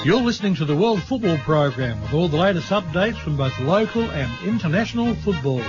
You're listening to the World Football Program with all the latest updates from both local and international football.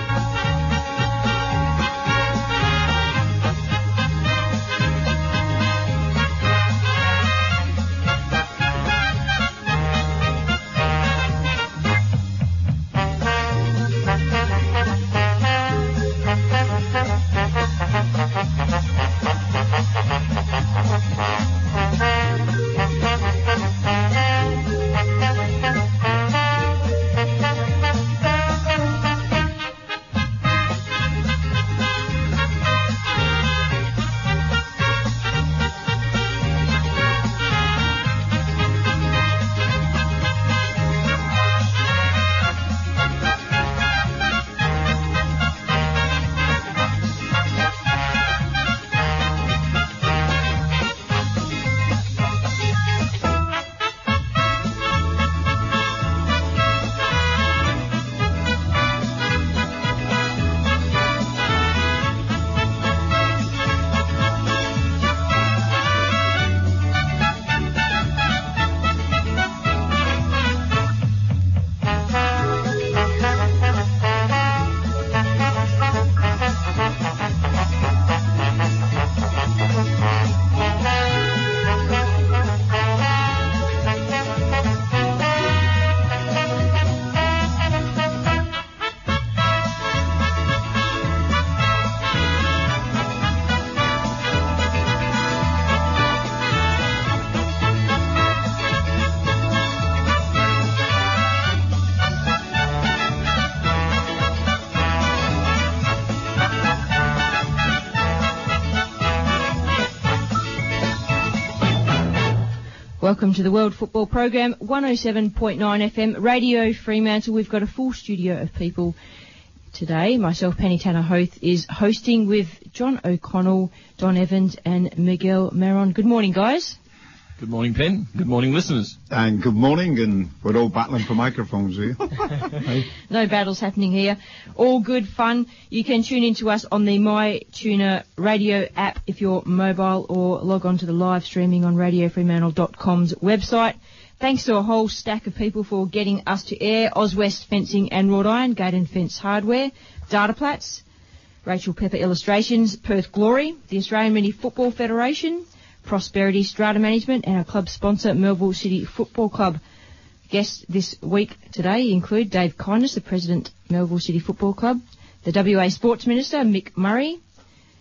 Welcome to the World Football Program, 107.9 FM, Radio Fremantle. We've got a full studio of people today. Myself, Penny Tanner-Hoth, is hosting with John O'Connell, Don Evans and Miguel Maron. Good morning, guys. Good morning, Pen. Good morning, listeners. And good morning, and we're all battling for microphones here. No battles happening here. All good fun. You can tune in to us on the MyTuner radio app if you're mobile, or log on to the live streaming on radiofremantle.com's website. Thanks to a whole stack of people for getting us to air. Oswest Fencing and Wrought Iron, Gaydon Fence Hardware, Dataplatz, Rachel Pepper Illustrations, Perth Glory, the Australian Mini Football Federation, Prosperity Strata Management, and our club sponsor, Melville City Football Club. Guests this week today include Dave Kindness, the President, Melville City Football Club, the WA Sports Minister, Mick Murray,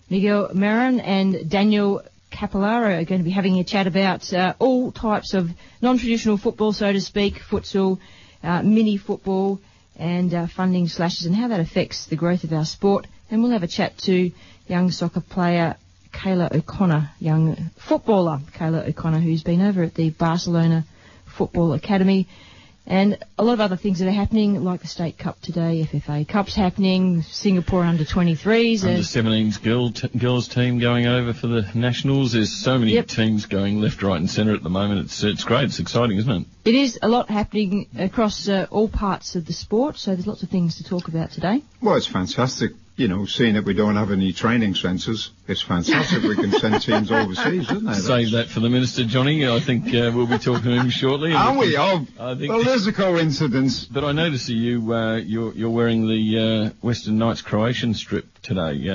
Miguel Maron and Daniel Capillaro are going to be having a chat about all types of non-traditional football, so to speak, futsal, mini football, and funding slashes and how that affects the growth of our sport. And we'll have a chat to young soccer player Kayla O'Connor, young footballer Kayla O'Connor, who's been over at the Barcelona Football Academy, and a lot of other things that are happening, like the State Cup today, FFA Cup's happening, Singapore under-23s. Under-17s girls team going over for the Nationals. There's so many teams going left, right and centre at the moment. It's great. It's exciting, isn't it? It is a lot happening across all parts of the sport, so there's lots of things to talk about today. Well, it's fantastic. You know, seeing that we don't have any training centres, it's fantastic. We can send teams overseas, isn't it? Save that for the Minister, Johnny. I think we'll be talking to him shortly. Are we? Oh, well, there's a coincidence. But I notice that you're wearing the Western Knights Croatian strip today.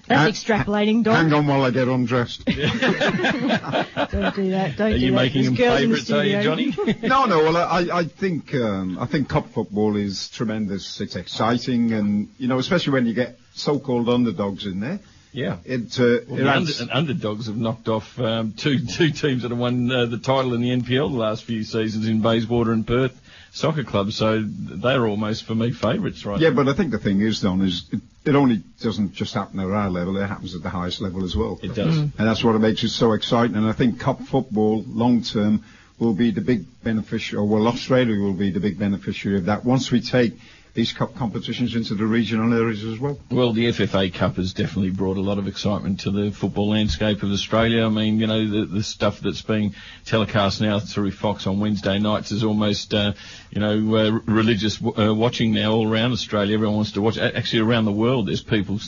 That's extrapolating, Don. Hang on while I get undressed. Don't do that. Are you making them favourites, are you, Johnny? No. Well, I think cup football is tremendous. It's exciting, and especially when you get so-called underdogs in there. Yeah. Underdogs have knocked off two teams that have won the title in the NPL the last few seasons in Bayswater and Perth Soccer Club, so they're almost, for me, favourites right now. Yeah, but I think the thing is, Don, is it only doesn't just happen at our level, it happens at the highest level as well. It does. And that's what makes it so exciting, and I think cup football, long-term, will be the big beneficiary, well, Australia will be the big beneficiary of that once we take these cup competitions into the regional areas as well. Well, the FFA Cup has definitely brought a lot of excitement to the football landscape of Australia. I mean, you know, the stuff that's being telecast now through Fox on Wednesday nights is almost, religious watching now all around Australia. Everyone wants to watch. Actually, around the world, there's people,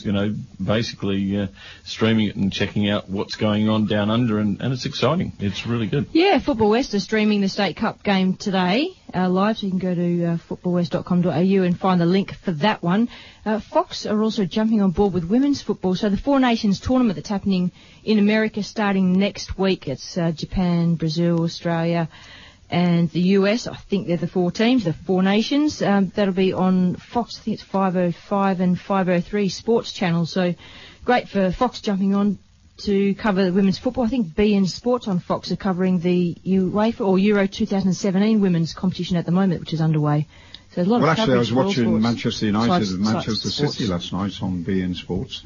basically streaming it and checking out what's going on down under, and it's exciting. It's really good. Yeah, Football West are streaming the State Cup game today live, so you can go to footballwest.com.au and find the link for that one. Fox are also jumping on board with women's football. So the Four Nations tournament that's happening in America starting next week. It's Japan, Brazil, Australia and the US. I think they're the four teams, the Four Nations. That'll be on Fox. I think it's 505 and 503 sports channels. So great for Fox jumping on to cover women's football. I think BN Sports on Fox are covering the UEFA or Euro 2017 women's competition at the moment, which is underway. So a lot of actually, I was watching sports. Manchester United and Manchester City last night on BN Sports,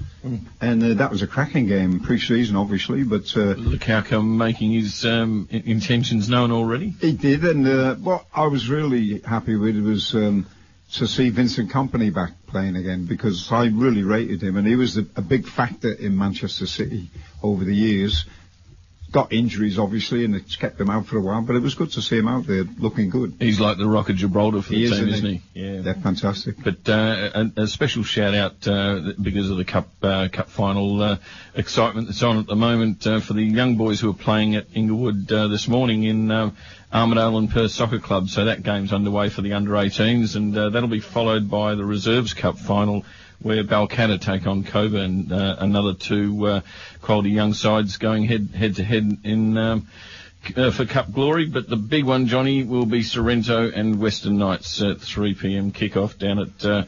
and that was a cracking game, pre-season obviously, but Lukaku making his intentions known already. He did, and what I was really happy with was to see Vincent Kompany back playing again, because I really rated him, and he was a big factor in Manchester City over the years. Got injuries, obviously, and it's kept him out for a while, but it was good to see him out there looking good. He's like the Rock of Gibraltar for the team, isn't he? Yeah. They're fantastic. But a special shout-out because of the cup final excitement that's on at the moment for the young boys who are playing at Inglewood this morning in Armidale and Perth Soccer Club. So that game's underway for the under-18s, and that'll be followed by the Reserves Cup final, where Balcatta take on Coburn, another two quality young sides going head to head in for Cup glory. But the big one, Johnny, will be Sorrento and Western Knights at 3 p.m. kickoff down at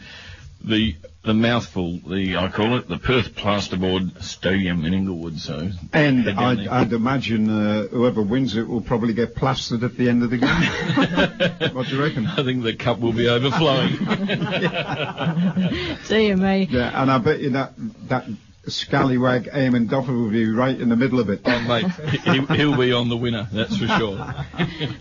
the mouthful, I call it, the Perth Plasterboard Stadium in Inglewood. So, and I'd imagine whoever wins it will probably get plastered at the end of the game. What do you reckon? I think the cup will be overflowing. Dear me. Yeah, and I bet you that scallywag Eamon Duffy will be right in the middle of it. Oh, mate, he'll be on the winner, that's for sure.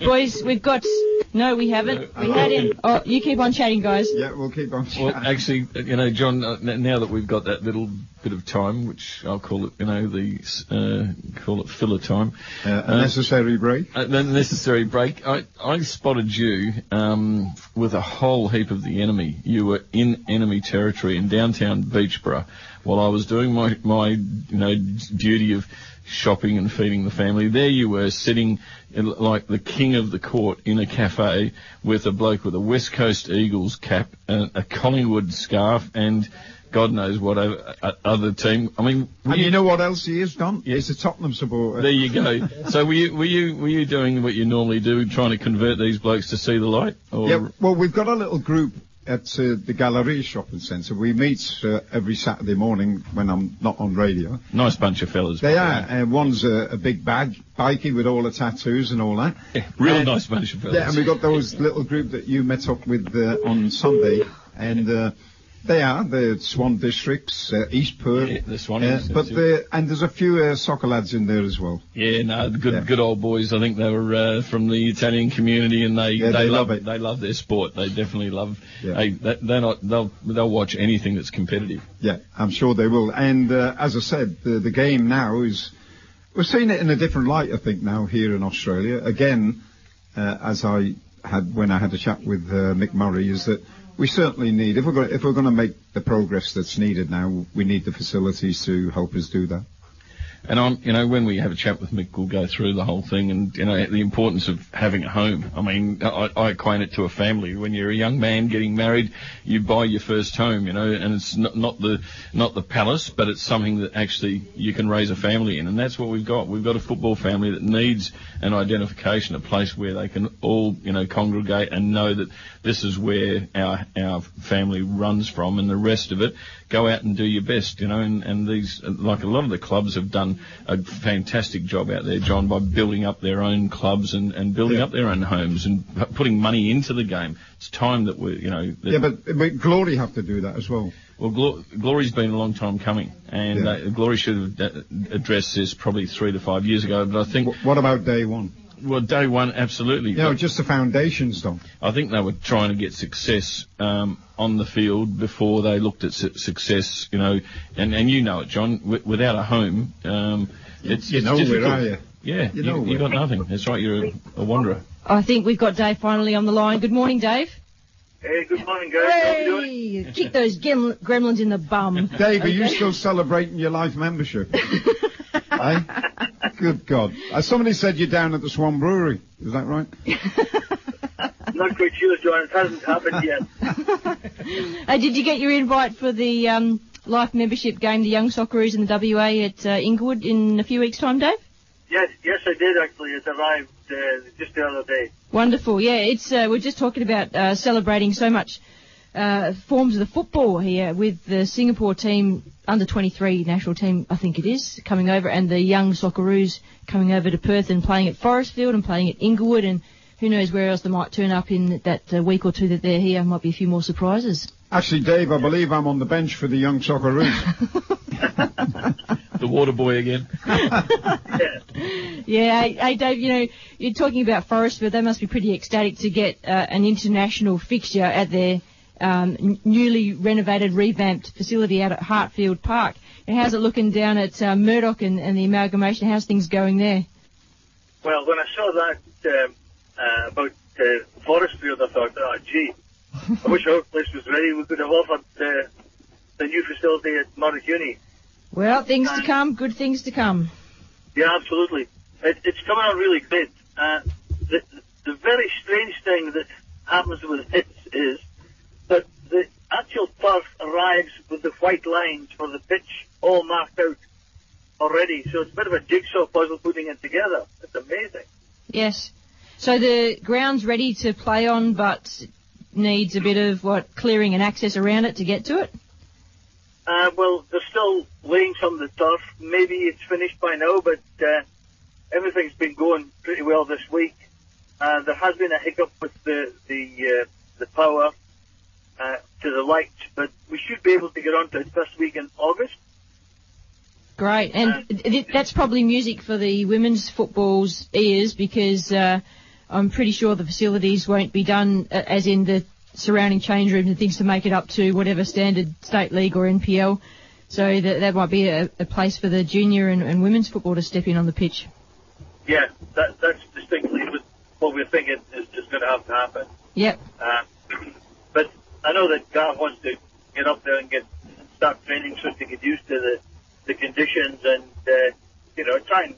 Boys, we've got... No, we haven't. We had him. Oh, you keep on chatting, guys. Yeah, we'll keep on chatting. Well, actually, John, now that we've got that little bit of time, which I'll call it, call it filler time. A necessary break. The necessary break. I spotted you with a whole heap of the enemy. You were in enemy territory in downtown Beachborough while I was doing my duty of shopping and feeding the family. There you were, sitting like the king of the court in a cafe with a bloke with a West Coast Eagles cap, a Collingwood scarf, and God knows what other team. I mean, and you know what else he is, Don? Yeah. He's a Tottenham supporter. There you go. So were you doing what you normally do, trying to convert these blokes to see the light? Or? Yeah. Well, we've got a little group at the Galleria Shopping Centre. We meet every Saturday morning when I'm not on radio. Nice bunch of fellas. They are. And one's a big bikie with all the tattoos and all that. Yeah, real nice bunch of fellas. Yeah, and we got those little group that you met up with on Sunday, and they're Swan Districts, East Perth. Yeah, the Swan and there's a few soccer lads in there as well. Yeah, no, good old boys. I think they were from the Italian community, and they love it. They love their sport. They definitely love. Yeah. They'll watch anything that's competitive. Yeah, I'm sure they will. And as I said, the game now is, we're seeing it in a different light, I think, now here in Australia. Again, as I had when I had a chat with Mick Murray, is that we certainly need, if we're going to make the progress that's needed now, we need the facilities to help us do that. And when we have a chat with Mick, we'll go through the whole thing and, the importance of having a home. I mean, I equate it to a family. When you're a young man getting married, you buy your first home, and it's not the palace, but it's something that actually you can raise a family in. And that's what we've got. We've got a football family that needs an identification, a place where they can all, congregate and know that this is where our family runs from, and the rest of it, go out and do your best, and these, like a lot of the clubs have done a fantastic job out there, John, by building up their own clubs and building up their own homes and putting money into the game. It's time that but Glory have to do that as well. Well, Glory's been a long time coming, and Glory should have addressed this probably 3 to 5 years ago, but I think... What about day one? Well, day one, absolutely. Just the foundations, Dom. I think they were trying to get success on the field before they looked at success, and you know it, John, without a home, it's difficult. Where are you? Yeah, you got nothing. That's right, you're a wanderer. I think we've got Dave finally on the line. Good morning, Dave. Hey, good morning, guys. How you doing? Hey, kick those gremlins in the bum. Dave, are you still celebrating your life membership? Eh? Good God. Somebody said you're down at the Swan Brewery. Is that right? Not quite sure, John. It hasn't happened yet. Did you get your invite for the life membership game, the Young Socceroos in the WA at Inglewood in a few weeks' time, Dave? Yes, I did actually. It arrived just the other day. Wonderful. Yeah, it's we're just talking about celebrating so much forms of the football here with the Singapore team, under 23 national team, I think it is, coming over, and the Young Socceroos coming over to Perth and playing at Forestfield and playing at Inglewood, and who knows where else they might turn up in that week or two that they're here. Might be a few more surprises. Actually, Dave, I believe I'm on the bench for the Young Socceroos. The water boy again. Yeah, hey Dave, you're talking about Forestfield. They must be pretty ecstatic to get an international fixture at their newly renovated, revamped facility out at Hartfield Park. And how's it looking down at Murdoch and the amalgamation? How's things going there? Well, when I saw that about Forestfield, I thought, oh, gee, I wish our place was ready. We could have offered the new facility at Murdoch Uni. Well, things to come, good things to come. Yeah, absolutely. It's coming out really great. The very strange thing that happens with it is that the actual turf arrives with the white lines for the pitch all marked out already. So it's a bit of a jigsaw puzzle putting it together. It's amazing. Yes. So the ground's ready to play on, but needs a bit of, clearing and access around it to get to it? Well, they're still laying some of the turf. Maybe it's finished by now, but everything's been going pretty well this week. There has been a hiccup with the power to the lights, but we should be able to get onto it first week in August. Great, and that's probably music for the women's football's ears, because I'm pretty sure the facilities won't be done, as in the surrounding change rooms and things, to make it up to whatever standard state league or NPL. So that might be a place for the junior and women's football to step in on the pitch. Yeah, that's distinctly what we're thinking is going to have to happen. Yep. But I know that Gav wants to get up there and start training so to get used to the conditions and try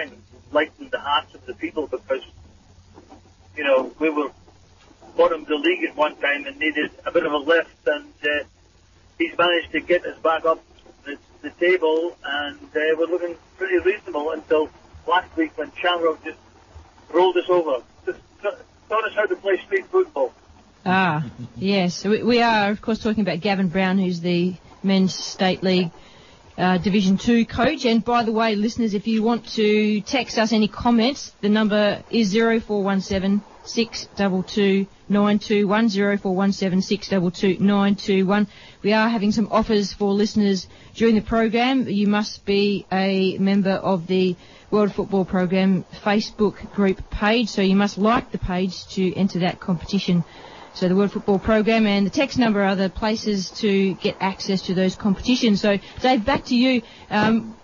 and lighten the hearts of the people, because we were bottom of the league at one time and needed a bit of a lift, and he's managed to get us back up the table, and we're looking pretty reasonable until last week when Shamrock just rolled us over. Just taught us how to play street football. Ah, yes. We are, of course, talking about Gavin Brown, who's the Men's State League Division 2 coach. And by the way, listeners, if you want to text us any comments, the number is 0417 622 921, 0417 622 921. We are having some offers for listeners during the program. You must be a member of the World Football Program Facebook group page, so you must like the page to enter that competition. So the World Football Program and the text number are the places to get access to those competitions. So, Dave, back to you.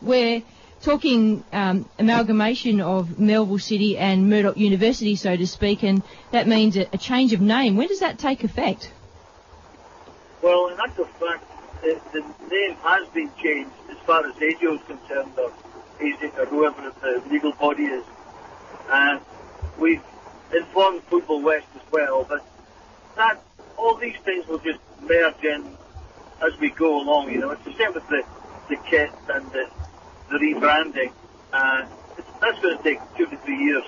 We're talking amalgamation of Melville City and Murdoch University, so to speak, and that means a change of name. When does that take effect? Well, in actual fact, the name has been changed as far as ASIO is concerned, or ASIC, or whoever the legal body is. We've informed Football West as well, but all these things will just merge in as we go along. It's the same with the kit and the rebranding. That's going to take 2 to 3 years.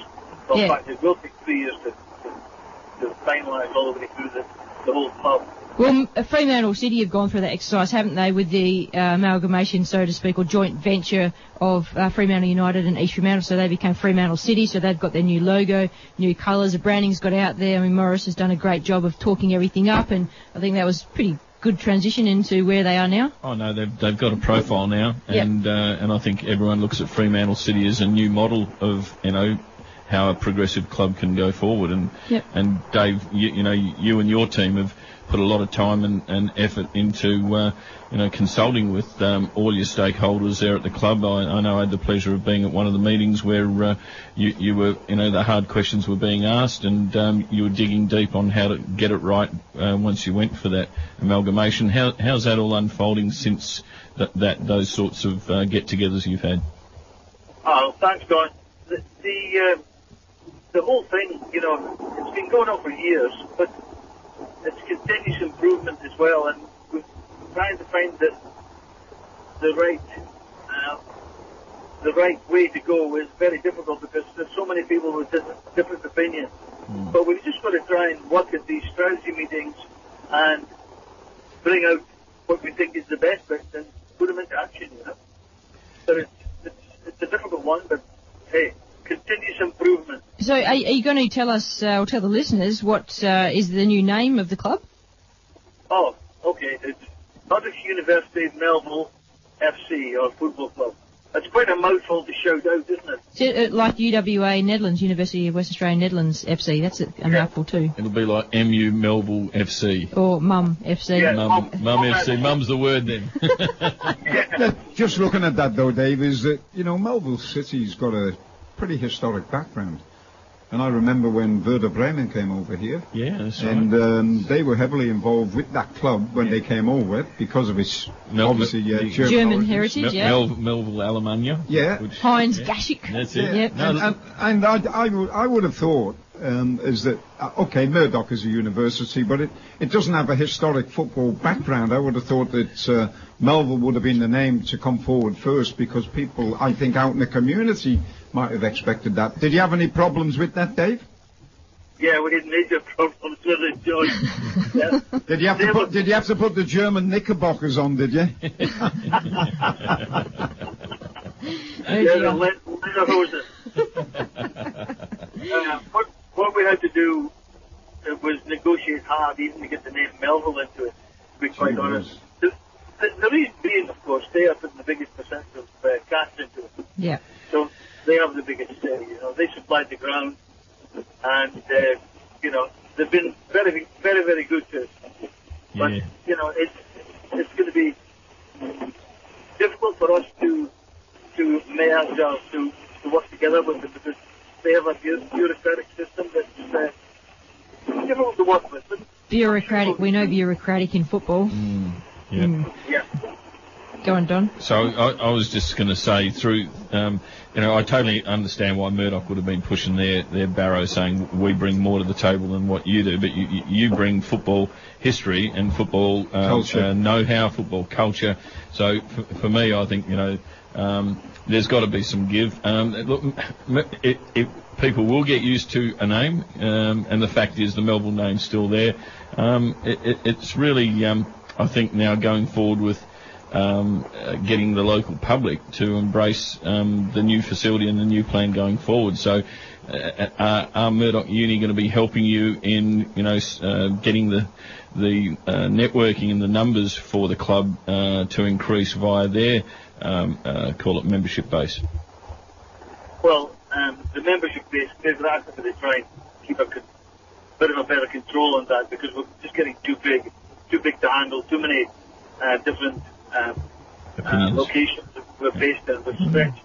Well, in fact, it will take 3 years to finalise all the way through the whole club. Well, Fremantle City have gone through that exercise, haven't they, with the amalgamation, so to speak, or joint venture of Fremantle United and East Fremantle, so they became Fremantle City, so they've got their new logo, new colours, the branding's got out there. I mean, Morris has done a great job of talking everything up, and I think that was pretty good transition into where they are now. Oh no, they've got a profile now, and I think everyone looks at Fremantle City as a new model of how a progressive club can go forward. And Yep. and Dave, you and your team have put a lot of time and effort into consulting with all your stakeholders there at the club. I know I had the pleasure of being at one of the meetings where you were, the hard questions were being asked, and you were digging deep on how to get it right once you went for that amalgamation. How's that all unfolding since those sorts of get-togethers you've had? Oh, thanks, Don. The whole thing, it's been going on for years, but it's continuous improvement as well, and we're trying to find the right way to go is very difficult because there's so many people with different opinions. But we've just got to try and work at these strategy meetings and bring out what we think is the best bit and put them into action, So it's a difficult one, but hey, continuous improvement. So are you going to tell us, or tell the listeners, what is the new name of the club? Oh, okay. It's Murdoch University Melville FC, or football club. That's quite a mouthful to shout out, isn't it? So, like UWA Netherlands, University of West Australia Netherlands FC, that's a mouthful too. It'll be like MU Melville FC. Or Mum FC. Yeah, Mum FC. Mum's the word then. Just looking at that, though, Dave, is that, Melville City's got a pretty historic background. And I remember when Werder Bremen came over here. Yeah, that's right. And they were heavily involved with that club when they came over because of its, obviously, German heritage, Melville Alemannia. Yeah. Heinz Gaschik. That's it. Yep. And I would have thought is that, Murdoch is a university, but it doesn't have a historic football background. I would have thought that Melville would have been the name to come forward first because people, I think, out in the community might have expected that. Did you have any problems with that, Dave? Yeah, we had major problems with it, John. Yeah. Did you have to put the German knickerbockers on, did you? The Lederhosen. What we had to do was negotiate hard even to get the name Melville into it, to be quite honest. The reason being, of course, they are putting the biggest percent of cash into it. Yeah. So they have the biggest say, They supplied the ground, and, they've been very, very, very good to us. But, it's going to be difficult for us to manage to work together with them because they have a bureaucratic system that's difficult to work with. Bureaucratic. We know bureaucratic in football. Yeah. Go on, Don. So I was just going to say through, I totally understand why Murdoch would have been pushing their barrow saying we bring more to the table than what you do, but you bring football history and football know-how, football culture. So for me, I think, there's got to be some give. People will get used to a name, and the fact is the Melville name's still there. It's really, I think now going forward with getting the local public to embrace the new facility and the new plan going forward. So are Murdoch Uni going to be helping you in, getting the networking and the numbers for the club to increase via their, call it membership base? Well, the membership base, they're actively trying to keep a bit of a better control on that because we're just getting too big to handle, too many different locations that we're based in, which stretch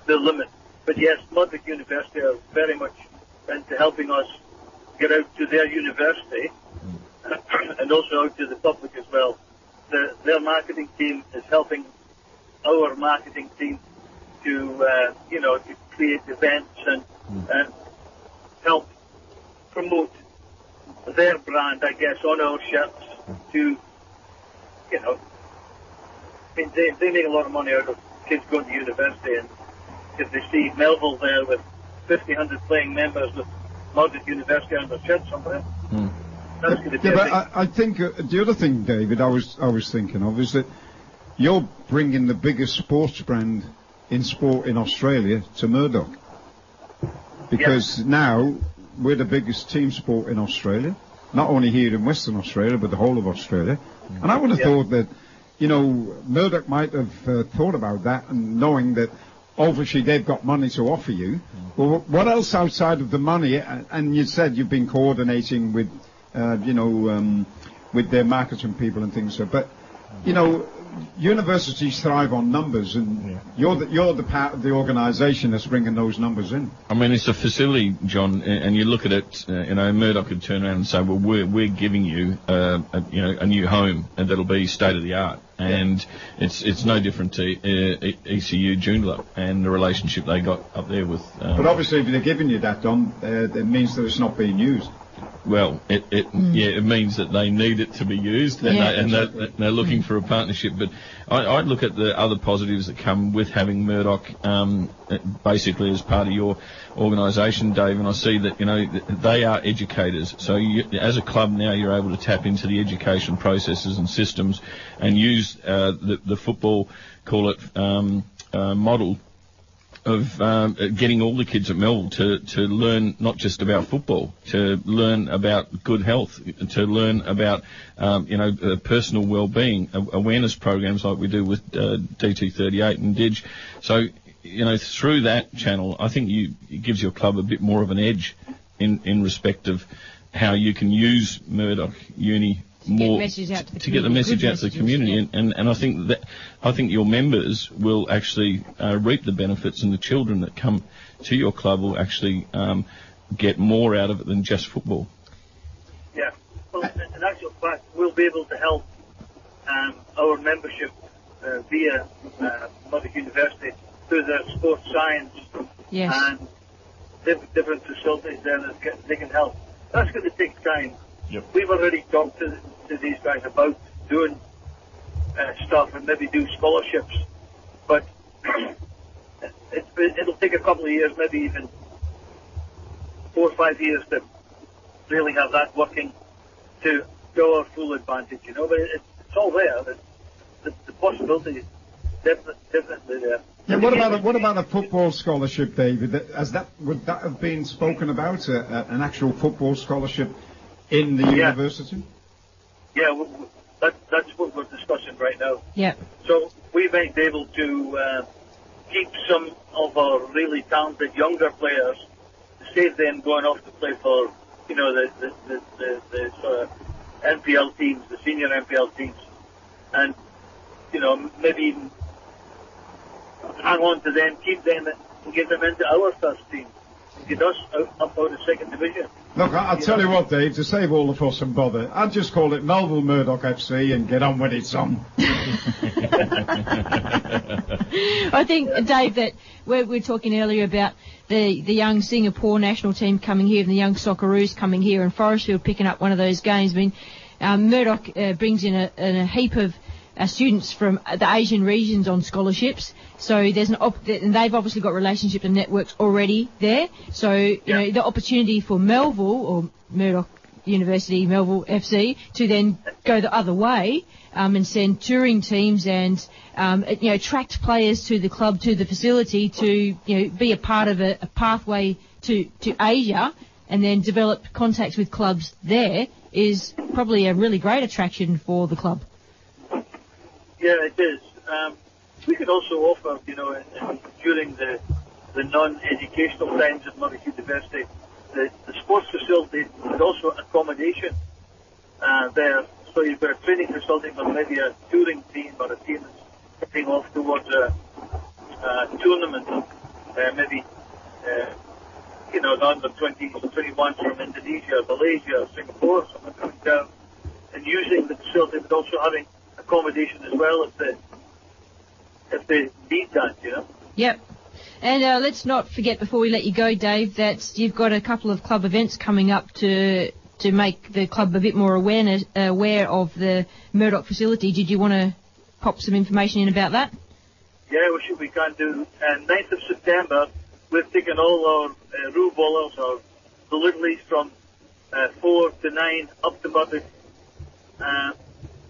the limit. But yes, Murdoch University are very much into helping us get out to their university and also out to the public as well. Their marketing team is helping our marketing team to create events and help promote their brand, I guess, on our shirts to, they make a lot of money out of kids going to university, and if they see Melville there with 1,500 playing members with Murdoch University on their shirt somewhere, that's going to be I think the other thing, David, I was thinking of is that you're bringing the biggest sports brand in sport in Australia to Murdoch. Because now we're the biggest team sport in Australia, not only here in Western Australia, but the whole of Australia. And I would have thought that, Murdoch might have thought about that and knowing that obviously they've got money to offer you. Well, what else outside of the money? And you said you've been coordinating with, with their marketing people and things. But, universities thrive on numbers, and you're the part of the organisation that's bringing those numbers in. I mean, it's a facility, John, and you look at it. Murdoch could turn around and say, "Well, we're giving you, a new home, and that'll be state of the art." And it's no different to ECU Joondalup and the relationship they got up there with. But obviously, if they're giving you that, Don, it means that it's not being used. Well, it means that they need it to be used, and they're looking for a partnership. But I look at the other positives that come with having Murdoch basically as part of your organisation, Dave, and I see that they are educators. So as a club now, you're able to tap into the education processes and systems and use the football, call it model of getting all the kids at Melville to learn not just about football, to learn about good health, to learn about personal well-being, awareness programs like we do with DT38 and DIG. So through that channel, I think it gives your club a bit more of an edge in respect of how you can use Murdoch Uni more to get the message out to the community, and I think your members will actually reap the benefits, and the children that come to your club will actually get more out of it than just football. Yeah, well, in actual fact, we'll be able to help our membership via Murdoch University through their sports science and different facilities there that they can help. That's going to take time. Yep. We've already talked to these guys about doing stuff and maybe do scholarships, but it'll take a couple of years, maybe even 4 or 5 years to really have that working to our full advantage, But it's all there. The possibility is definitely there. Yeah, what about a football scholarship, David? Would that have been spoken about, an actual football scholarship in the university? Yeah, that's what we're discussing right now. Yeah. So we might be able to keep some of our really talented younger players, save them going off to play for, the sort of NPL teams, the senior NPL teams, and maybe even hang on to them, keep them, and get them into our first team. Get us up out of second division. Look, I'll tell you what, Dave, to save all the fuss and bother, I'd just call it Melville Murdoch FC and get on with it, son. I think, Dave, that we're talking earlier about the young Singapore national team coming here and the young Socceroos coming here and Forestfield picking up one of those games. I mean, Murdoch brings in a heap of students from the Asian regions on scholarships, so there's and they've obviously got relationships and networks already there. So the opportunity for Melville or Murdoch University, Melville FC, to then go the other way and send touring teams and attract players to the club, to the facility, to be a part of a pathway to Asia, and then develop contacts with clubs there is probably a really great attraction for the club. Yeah, it is. We could also offer, during the non-educational times at Murdoch University, the sports facility and also accommodation there. So you've got a training facility, but maybe a touring team or a team that's heading off towards a tournament, maybe the under 20s or 21s from Indonesia, Malaysia, Singapore, something coming down, and using the facility, but also having accommodation as well if they need that, Yep. And let's not forget before we let you go, Dave, that you've got a couple of club events coming up to make the club a bit more aware of the Murdoch facility. Did you want to pop some information in about that? Yeah, we can do. 9th of September, we've taken all our rule ballers, our deliveries from 4 to 9 up to Murdoch,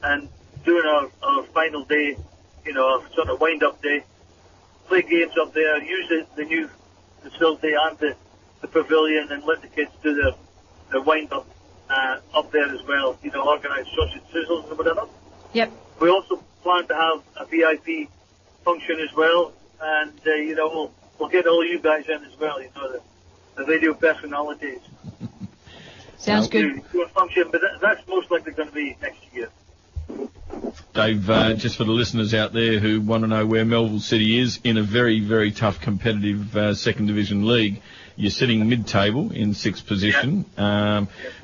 and doing our final day, our sort of wind-up day, play games up there, use the new facility and the pavilion, and let the kids do their wind-up up there as well, organise sausage sizzles and whatever. Yep. We also plan to have a VIP function as well, and we'll get all you guys in as well. The radio personalities. Sounds good. Do a function, but that's most likely going to be next year. Dave, just for the listeners out there who want to know where Melville City is in a very, very tough competitive second division league, you're sitting mid-table in 6th position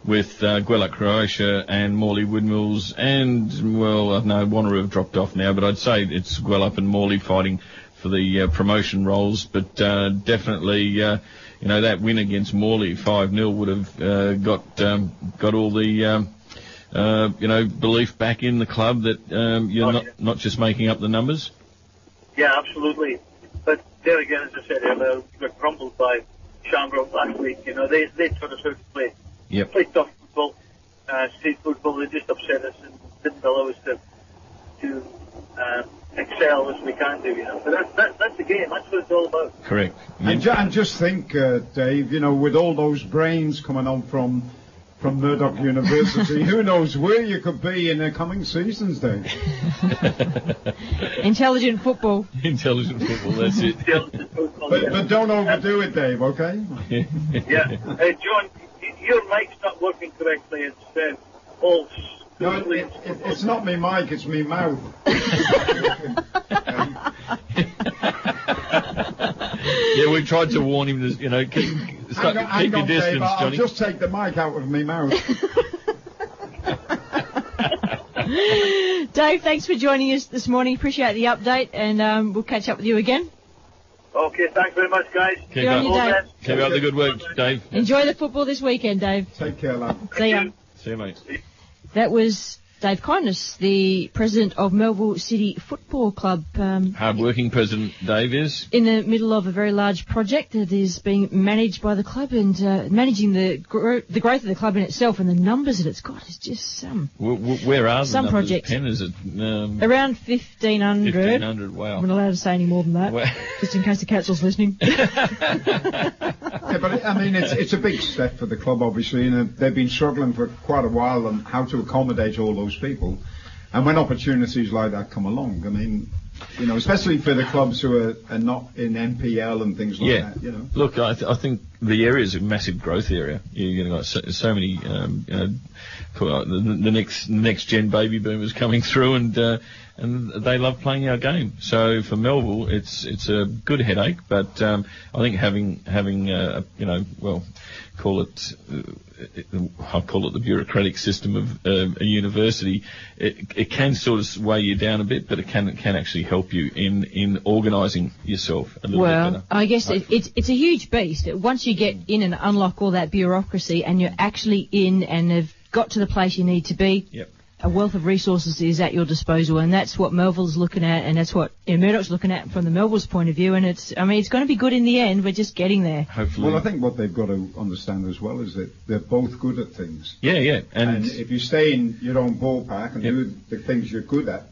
with Guelph Croatia and Morley Woodmills and, well, I know Wanneroo have dropped off now, but I'd say it's Guelph and Morley fighting for the promotion roles, but definitely, that win against Morley 5-0 would have got all the belief back in the club that you're not just making up the numbers. Yeah, absolutely. But there again, as I said earlier, we were crumbled by Shamrock last week. They taught us how to play. Yep. Play tough football, street football. They just upset us and didn't allow us to excel as we can do. But that's the game. That's what it's all about. Correct. And just think, Dave, with all those brains coming on from Murdoch University, who knows where you could be in the coming seasons, Dave. Intelligent football. Intelligent football, that's it. But don't overdo it, Dave, okay? Yeah. John, your mic's not working correctly. It's all... No, it's not me mic, it's me mouth. Yeah, we tried to warn him to, keep your distance, Dave, I'll Johnny. just take the mic out of me mouth. Dave, thanks for joining us this morning. Appreciate the update, and we'll catch up with you again. Okay, thanks very much, guys. Keep up the good work, Dave. Enjoy the football this weekend, Dave. Take care, lad. See ya. See you, mate. That was Dave Kindness, the president of Melville City Football Club. Hard-working president Dave is. In the middle of a very large project that is being managed by the club, and managing the growth of the club in itself, and the numbers that it's got is just some. Where are the some numbers? projects. Pen, is it? Around 1,500. 1,500, wow. I'm not allowed to say any more than that, Well. just in case the council's listening. Yeah, but it's a big step for the club, obviously, and they've been struggling for quite a while on how to accommodate all those people. And when opportunities like that come along, especially for the clubs who are not in NPL and things like that, Look, I think the area is a massive growth area. You're going to got so many, the next gen baby boomers coming through, and they love playing our game. So for Melville, it's a good headache, but I think having I'll call it the bureaucratic system of a university. It can sort of weigh you down a bit, but it can actually help you in organising yourself a little bit better. Well, I guess it's a huge beast. Once you get in and unlock all that bureaucracy, and you're actually in and have got to the place you need to be. Yep. A wealth of resources is at your disposal, and that's what Melville's looking at, and that's what Murdoch's looking at from the Melville's point of view. And it's going to be good in the end. We're just getting there. Hopefully. Well, I think what they've got to understand as well is that they're both good at things. Yeah. And if you stay in your own ballpark and do the things you're good at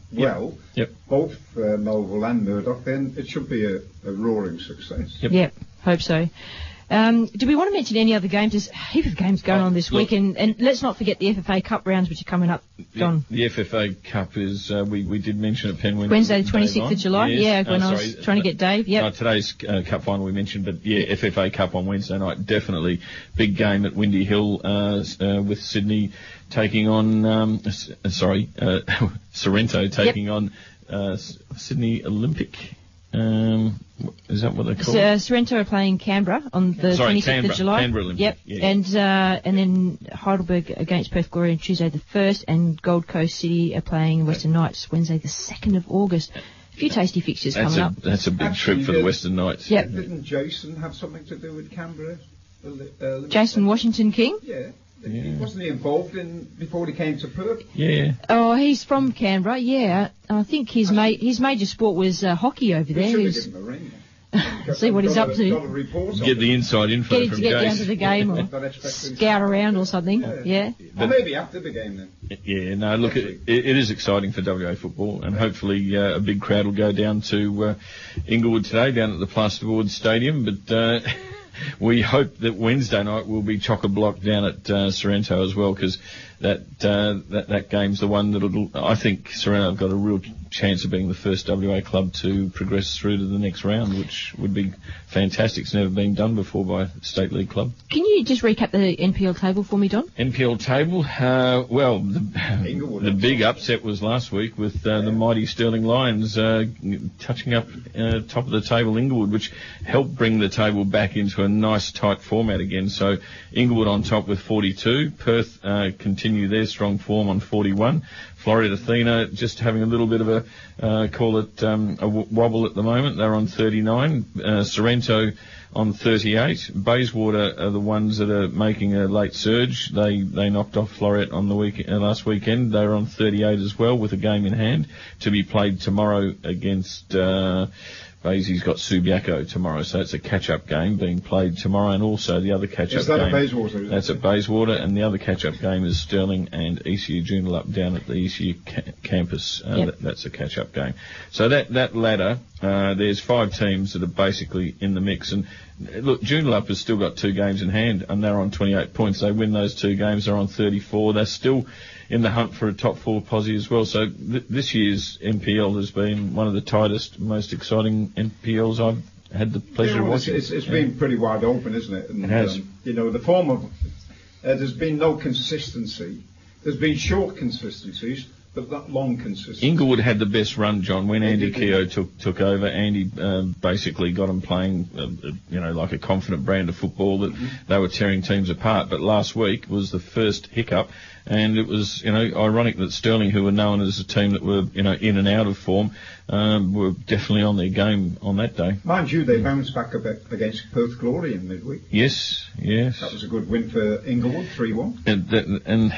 both Melville and Murdoch, then it should be a roaring success. Yep, hope so. Do we want to mention any other games? There's a heap of games going on this week, and let's not forget the FFA Cup rounds, which are coming up. John. The FFA Cup is, we did mention at Penn Wednesday the 26th of July. Yes. Yeah, when I was trying to get Dave. Yeah. Today's cup final we mentioned, but FFA Cup on Wednesday night, definitely big game at Windy Hill with Sydney taking on, Sorrento taking on Sydney Olympic. Is that what they call it? Sorrento are playing Canberra on the 26th of July. Canberra Olympic. Yep. Yeah. And then Heidelberg against Perth Glory on Tuesday the 1st, and Gold Coast City are playing Western Knights Wednesday the 2nd of August. A few tasty fixtures coming up. That's a big trip for the Western Knights. Yep. Didn't Jason have something to do with Canberra? Jason Washington King? Yeah. Wasn't he involved before he came to Perth? Yeah. Oh, he's from Canberra. Yeah, I think his major sport was hockey over there. Should have given him a ring. See what he's up to. Get the inside info Get him to get down to the game or scout around or something. Yeah. Or maybe after the game then. Yeah. No. Look, it is exciting for WA football, and hopefully a big crowd will go down to Inglewood today, down at the Plasterboard Stadium, but. We hope that Wednesday night will be chock-a-block down at Sorrento as well, because that game's the one that'll, I think Serena have got a real chance of being the first WA club to progress through to the next round, which would be fantastic. It's never been done before by a state league club. Can you just recap the NPL table for me, Don? NPL table, well, the big upset was last week with the mighty Stirling Lions touching up top of the table Inglewood, which helped bring the table back into a nice tight format again. So Inglewood on top with 42, Perth continue their strong form on 41. Florida Athena just having a little bit of a wobble at the moment. They're on 39. Sorrento on 38. Bayswater are the ones that are making a late surge. They knocked off Floret on the last weekend. They're on 38 as well with a game in hand to be played tomorrow against Basie's got Subiaco tomorrow, so it's a catch-up game being played tomorrow, and also the other catch-up game. Is that at Bayswater? That's at Bayswater, and the other catch-up game is Stirling and ECU Joondalup down at the ECU campus. That's a catch-up game. So that ladder, there's 5 teams that are basically in the mix, and look, Joondalup has still got 2 games in hand, and they're on 28 points. They win those 2 games, they're on 34. They're still in the hunt for a top 4 posse as well. So this year's NPL has been one of the tightest, most exciting NPLs I've had the pleasure of watching. It's been pretty wide open, isn't it? And, it has. The form of... there's been no consistency. There's been short consistencies, but not long consistency. Inglewood had the best run, John, when Andy Keogh took over. Andy basically got them playing, like a confident brand of football that they were tearing teams apart. But last week was the first hiccup. And it was, ironic that Stirling, who were known as a team that were, in and out of form, were definitely on their game on that day. Mind you, they bounced back a bit against Perth Glory in midweek. Yes. That was a good win for Inglewood, 3-1. And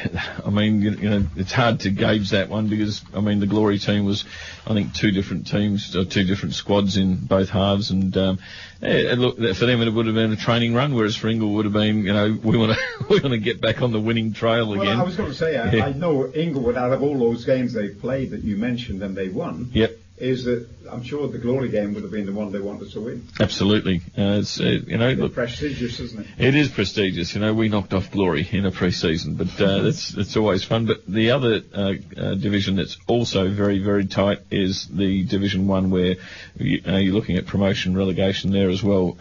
I mean, it's hard to gauge that one because, I mean, the Glory team was, I think, 2 different teams, 2 different squads in both halves, and look, for them it would have been a training run, whereas for Inglewood would have been, we want to get back on the winning trail again. Well, I was going to say, I know Inglewood, out of all those games they played that you mentioned and they won, is that I'm sure the Glory game would have been the one they wanted to win. Absolutely. It's look, prestigious, isn't it? It is prestigious. We knocked off Glory in a pre-season, but it's always fun. But the other division that's also very, very tight is the Division 1, where you're looking at promotion relegation there as well.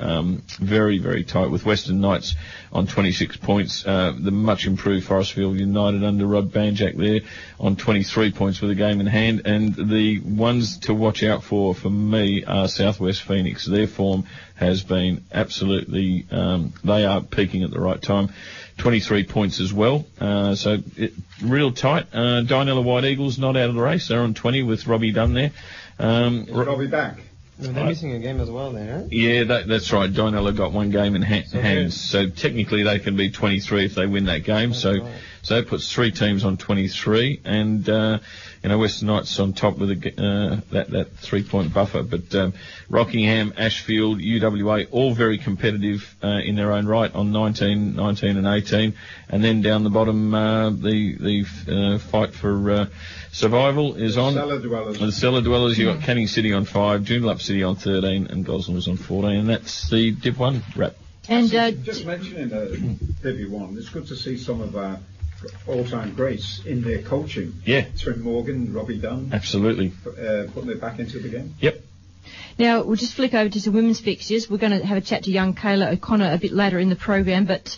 Very, very tight, with Western Knights on 26 points. The much improved Forestfield United under Rod Banjak there on 23 points with a game in hand. And the ones to watch out for me, are Southwest Phoenix. Their form has been absolutely, they are peaking at the right time. 23 points as well. So real tight. Dianella White Eagles not out of the race. They're on 20 with Robbie Dunn there. Is Robbie back? No, they're missing a game as well there, right? Yeah, that's right. Dianella got 1 game in hand. So technically they can be 23 if they win that game. So that puts 3 teams on 23, and Western Knights on top with that 3-point buffer. But Rockingham, Ashfield, UWA, all very competitive in their own right on 19, 19 and 18. And then down the bottom, the fight for survival is on. The Cellar Dwellers, you've got Canning City on 5, Joondalup City on 13, and Gosling on 14. And that's the Div 1 wrap. And just mentioning Div 1, it's good to see some of our all-time greats in their coaching. Yeah. Trim Morgan, Robbie Dunn. Absolutely. Putting it back into the game. Yep. Now, we'll just flick over to some women's fixtures. We're going to have a chat to young Kayla O'Connor a bit later in the program, but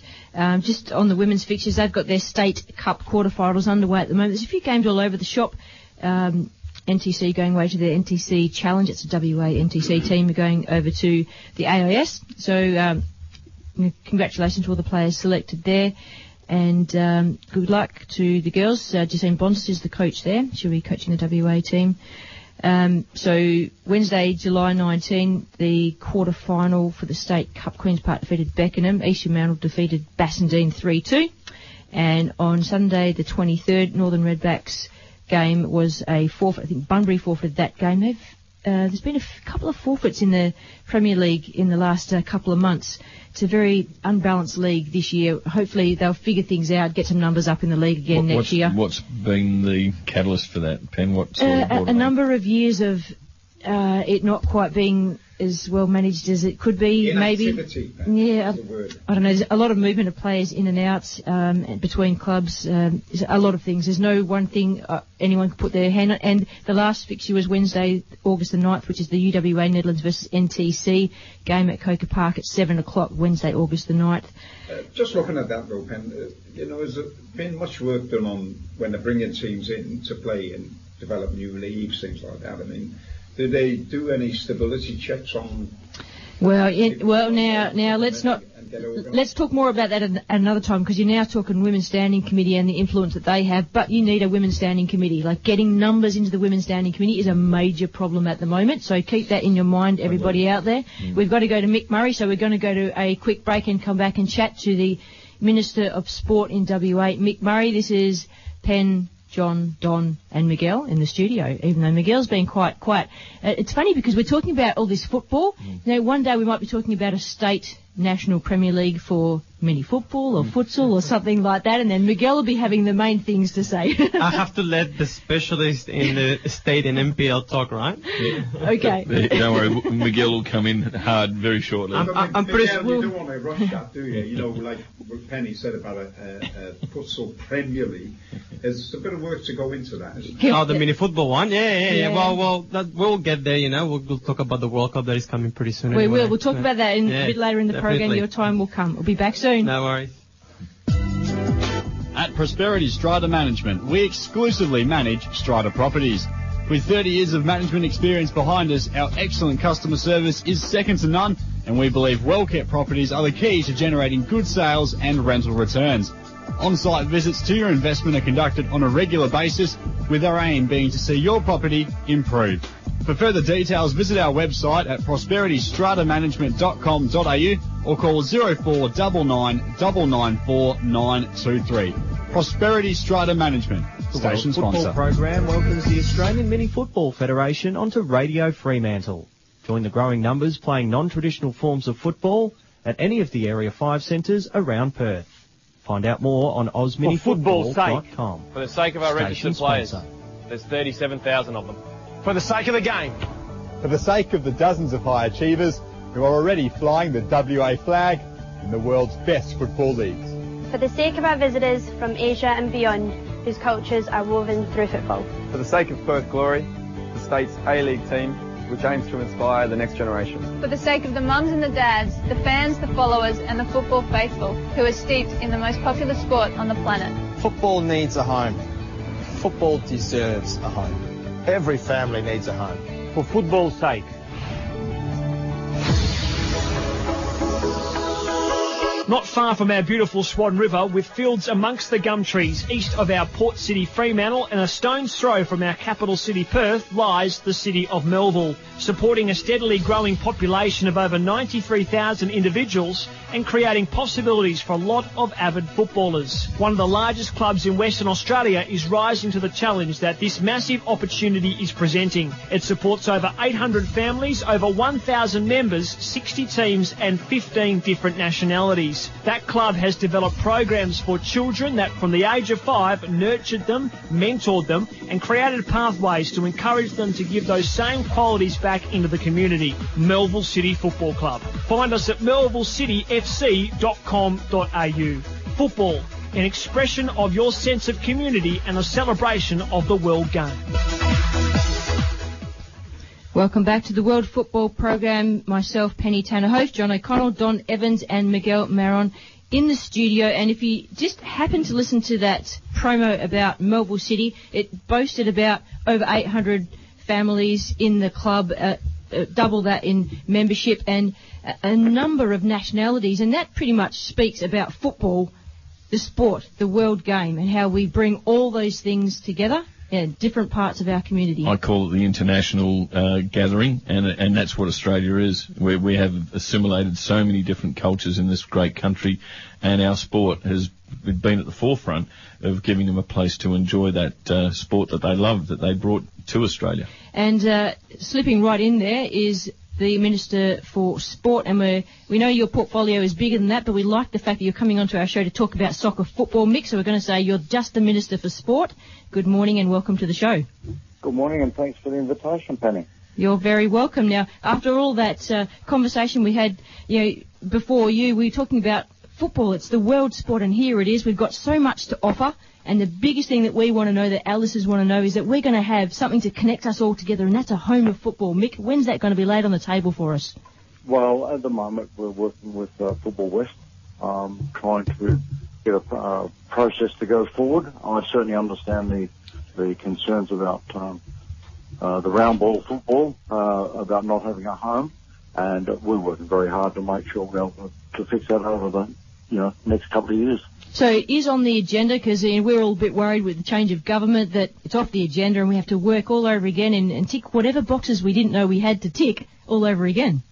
just on the women's fixtures, they've got their State Cup quarterfinals underway at the moment. There's a few games all over the shop. NTC going away to their NTC Challenge. It's a WA NTC team going over to the AIS. So congratulations to all the players selected there. And good luck to the girls. Justine Bonsis is the coach there. She'll be coaching the WA team. So Wednesday, July 19, the quarter-final for the State Cup. Queen's Park defeated Beckenham. East Fremantle defeated Bassendean 3-2. And on Sunday, the 23rd, Northern Redbacks game was a forfeit. I think Bunbury forfeited that game. There's been a couple of forfeits in the Premier League in the last couple of months. It's a very unbalanced league this year. Hopefully they'll figure things out, get some numbers up in the league again next year. What's been the catalyst for that, Pen? A number of years of it not quite being as well managed as it could be, Inactivity, maybe. Yeah, is the word. I don't know. There's a lot of movement of players in and out between clubs. There's a lot of things. There's no one thing anyone can put their hand on. And the last fixture was Wednesday, August the 9th, which is the UWA Netherlands versus NTC game at Coker Park at 7 o'clock, Wednesday, August the 9th. Just looking at that though, Pen, has there been much work done on when they're bringing teams in to play and develop new leagues, things like that? I mean, do they do any stability checks on? Well, now let's talk more about that at another time, because you're now talking Women's Standing Committee and the influence that they have. But you need a Women's Standing Committee. Like, getting numbers into the Women's Standing Committee is a major problem at the moment. So keep that in your mind, everybody out there. We've got to go to Mick Murray, so we're going to go to a quick break and come back and chat to the Minister of Sport in WA, Mick Murray. This is Penn, John, Don and Miguel in the studio, even though Miguel's been quite quiet. It's funny because we're talking about all this football. You know, one day we might be talking about a state national Premier League for mini football or futsal or something like that, and then Miguel will be having the main things to say. I have to let the specialist in the state and MPL talk, right? Yeah. Okay. Don't worry, Miguel will come in hard very shortly. I'm pretty sure. You don't want to rush that, do you? You know, like what Penny said about a futsal Premier League. There's a bit of work to go into that, isn't there? Oh, the mini football one? Yeah. Well, we'll get there, you know. We'll talk about the World Cup that is coming pretty soon. We anyway. will. We'll talk about that a bit later in the program. Your time will come. We'll be back soon. No worries. At Prosperity Strata Management, we exclusively manage strata properties. With 30 years of management experience behind us, our excellent customer service is second to none, and we believe well-kept properties are the key to generating good sales and rental returns. On-site visits to your investment are conducted on a regular basis, with our aim being to see your property improve. For further details, visit our website at prosperitystratamanagement.com.au or call 0499 994 923. Prosperity Strata Management, station sponsor. The World Football Program welcomes the Australian Mini Football Federation onto Radio Fremantle. Join the growing numbers playing non-traditional forms of football at any of the Area 5 centres around Perth. Find out more on osminifootball.com. For the sake of our registered players, there's 37,000 of them. For the sake of the game. For the sake of the dozens of high achievers who are already flying the WA flag in the world's best football leagues. For the sake of our visitors from Asia and beyond, whose cultures are woven through football. For the sake of Perth Glory, the state's A-League team, which aims to inspire the next generation. For the sake of the mums and the dads, the fans, the followers and the football faithful, who are steeped in the most popular sport on the planet. Football needs a home. Football deserves a home. Every family needs a home. For football's sake. Not far from our beautiful Swan River, with fields amongst the gum trees east of our port city Fremantle and a stone's throw from our capital city Perth, lies the city of Melville, supporting a steadily growing population of over 93,000 individuals and creating possibilities for a lot of avid footballers. One of the largest clubs in Western Australia is rising to the challenge that this massive opportunity is presenting. It supports over 800 families, over 1,000 members, 60 teams and 15 different nationalities. That club has developed programs for children that from the age of 5 nurtured them, mentored them and created pathways to encourage them to give those same qualities back into the community. Melville City Football Club. Find us at melvillecityfc.com.au. Football, an expression of your sense of community and a celebration of the world game. Welcome back to the World Football Program. Myself, Penny Tanner, host, John O'Connell, Don Evans and Miguel Maron in the studio. And if you just happen to listen to that promo about Melville City, it boasted about over 800 families in the club, double that in membership and a number of nationalities. And that pretty much speaks about football, the sport, the world game, and how we bring all those things together. Yeah, different parts of our community. I call it the international gathering, and that's what Australia is. We have assimilated so many different cultures in this great country, and our sport has been at the forefront of giving them a place to enjoy that sport that they love, that they brought to Australia. And slipping right in there is the Minister for Sport, and we know your portfolio is bigger than that, but we like the fact that you're coming onto our show to talk about soccer football mix, so we're going to say you're just the Minister for Sport. Good morning and welcome to the show. Good morning and thanks for the invitation, Penny. You're very welcome. Now, after all that conversation we had, before we were talking about football. It's the world sport, and here it is. We've got so much to offer, and the biggest thing that we want to know, that our listeners want to know, is that we're going to have something to connect us all together, and that's a home of football. Mick, when's that going to be laid on the table for us? Well, at the moment, we're working with Football West, trying to get a process to go forward. I certainly understand the concerns about the round ball football, about not having a home, and we're working very hard to make sure we're able to fix that over the next couple of years. So it is on the agenda, because we're all a bit worried with the change of government that it's off the agenda and we have to work all over again and tick whatever boxes we didn't know we had to tick all over again.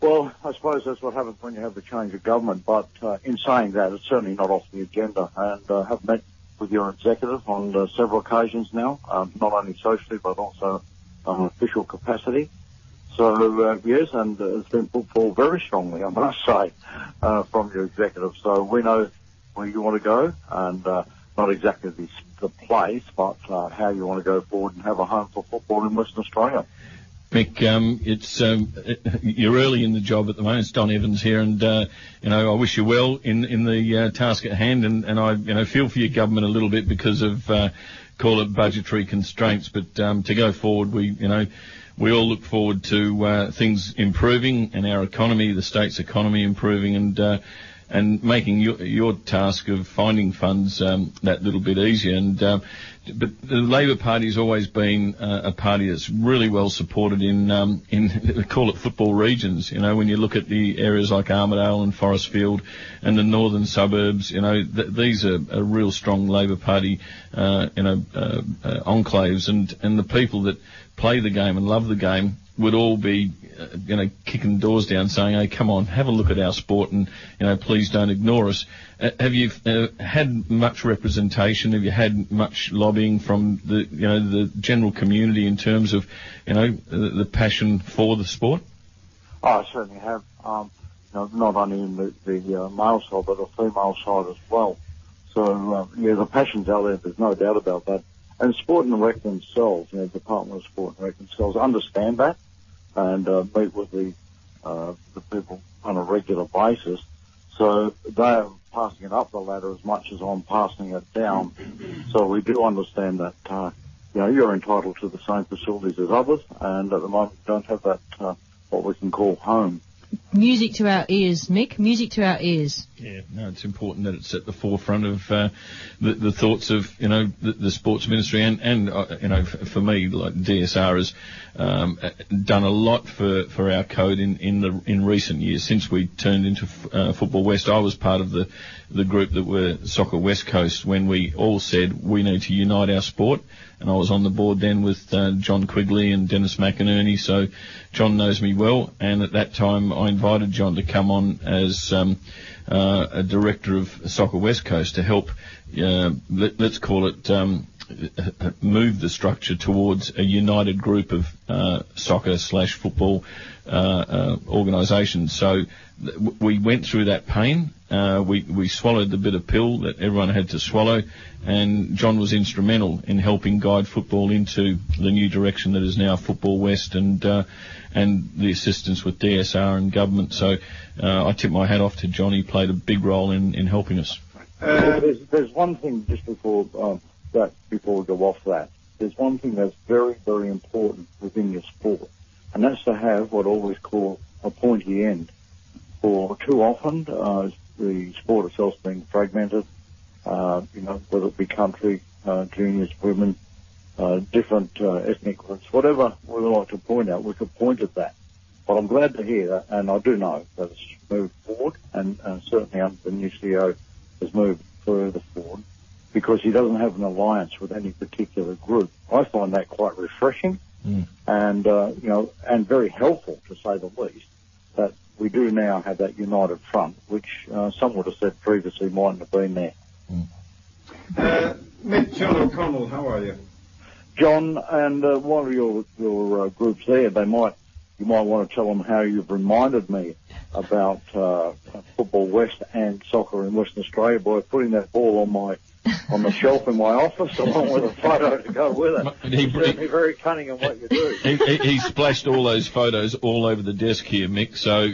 Well, I suppose that's what happens when you have the change of government, but in saying that, it's certainly not off the agenda, and have met with your executive on several occasions now, not only socially but also on an official capacity. So, yes, and it's been put forward very strongly, I must say, from your executive. So we know where you want to go, and not exactly the place, but how you want to go forward and have a home for football in Western Australia. Mick, you're early in the job at the moment. It's Don Evans here, and I wish you well in the task at hand, and I feel for your government a little bit because of call it budgetary constraints, but to go forward, we all look forward to things improving and our economy, the state's economy improving, and making your task of finding funds that little bit easier. But the Labor Party's always been a party that's really well supported in call it football regions. When you look at the areas like Armidale and Forestfield and the northern suburbs, these are a real strong Labor Party enclaves, and the people that play the game and love the game would all be, kicking doors down, saying, "Hey, come on, have a look at our sport, and please don't ignore us." Have you had much representation? Have you had much lobbying from the general community in terms of, the passion for the sport? I certainly have. Not only in the male side, but the female side as well. So the passion's out there. There's no doubt about that. And Sport and Rec themselves, Department of Sport and Rec themselves, understand that and meet with the people on a regular basis. So they're passing it up the ladder as much as I'm passing it down. So we do understand that, you're entitled to the same facilities as others, and at the moment don't have that, what we can call home. Music to our ears, Mick. Music to our ears. Yeah, no, it's important that it's at the forefront of the thoughts of the sports ministry, and for me, like DSR has done a lot for our code in recent years. Since we turned into Football West, I was part of the group that were Soccer West Coast when we all said we need to unite our sport. And I was on the board then with John Quigley and Dennis McInerney, so John knows me well. And at that time, I invited John to come on as a director of Soccer West Coast to help, let's call it, move the structure towards a united group of soccer/football organisations. So we went through that pain. We swallowed the bitter pill that everyone had to swallow, and John was instrumental in helping guide football into the new direction that is now Football West, and the assistance with DSR and government. So I tip my hat off to John. He played a big role in helping us. There's one thing just before we go off that. There's one thing that's very, very important within your sport, and that's to have what I always call a pointy end. For too often, the sport itself being fragmented, whether it be country, juniors, women, different ethnic groups, whatever we like to point out, we could point at that. But I'm glad to hear that, and I do know that it's moved forward, and certainly under the new CEO has moved further forward, because he doesn't have an alliance with any particular group. I find that quite refreshing, and very helpful, to say the least, that we do now have that united front, which some would have said previously mightn't have been there. Mick, John O'Connell, how are you? John, and one of your groups there, you might want to tell them how you've reminded me about Football West and soccer in Western Australia by putting that ball on my on the shelf in my office, along with a photo to go with it. You're certainly very cunning in what you do. He splashed all those photos all over the desk here, Mick. So,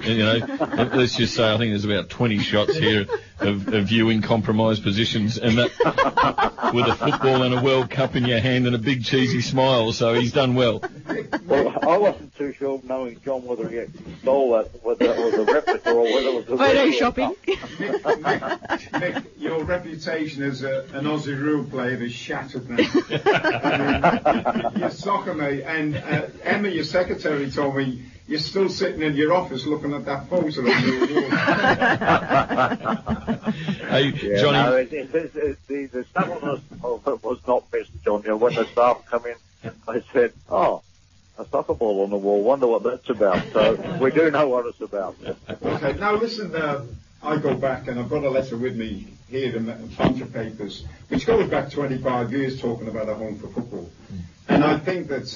let's just say I think there's about 20 shots here of you in compromised positions, and that with a football and a World Cup in your hand and a big cheesy smile. So he's done well. Well, I wasn't too sure, knowing John, whether he actually stole that, whether it was a replica or whether it was a photo shopping. Mick, your reputation as an Aussie rule player is shattered now. You're soccer, mate. And Emma, your secretary, told me you're still sitting in your office looking at that photo of your Hey, Johnny. No, the subtleness of it was not missed, John. When the staff come in, they said, "Oh, a soccer ball on the wall. Wonder what that's about." So we do know what it's about. Okay, now listen, I go back and I've got a letter with me here, a bunch of papers, which goes back 25 years talking about a home for football. And I think that,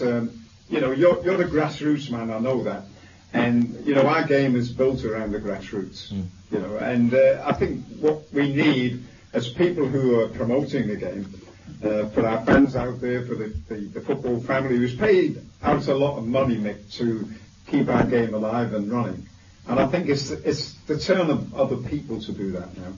you're the grassroots man, I know that. And, our game is built around the grassroots, and I think what we need as people who are promoting the game, for our fans out there, for the football family who's paid out a lot of money, Mick, to keep our game alive and running. And I think it's the turn of other people to do that now.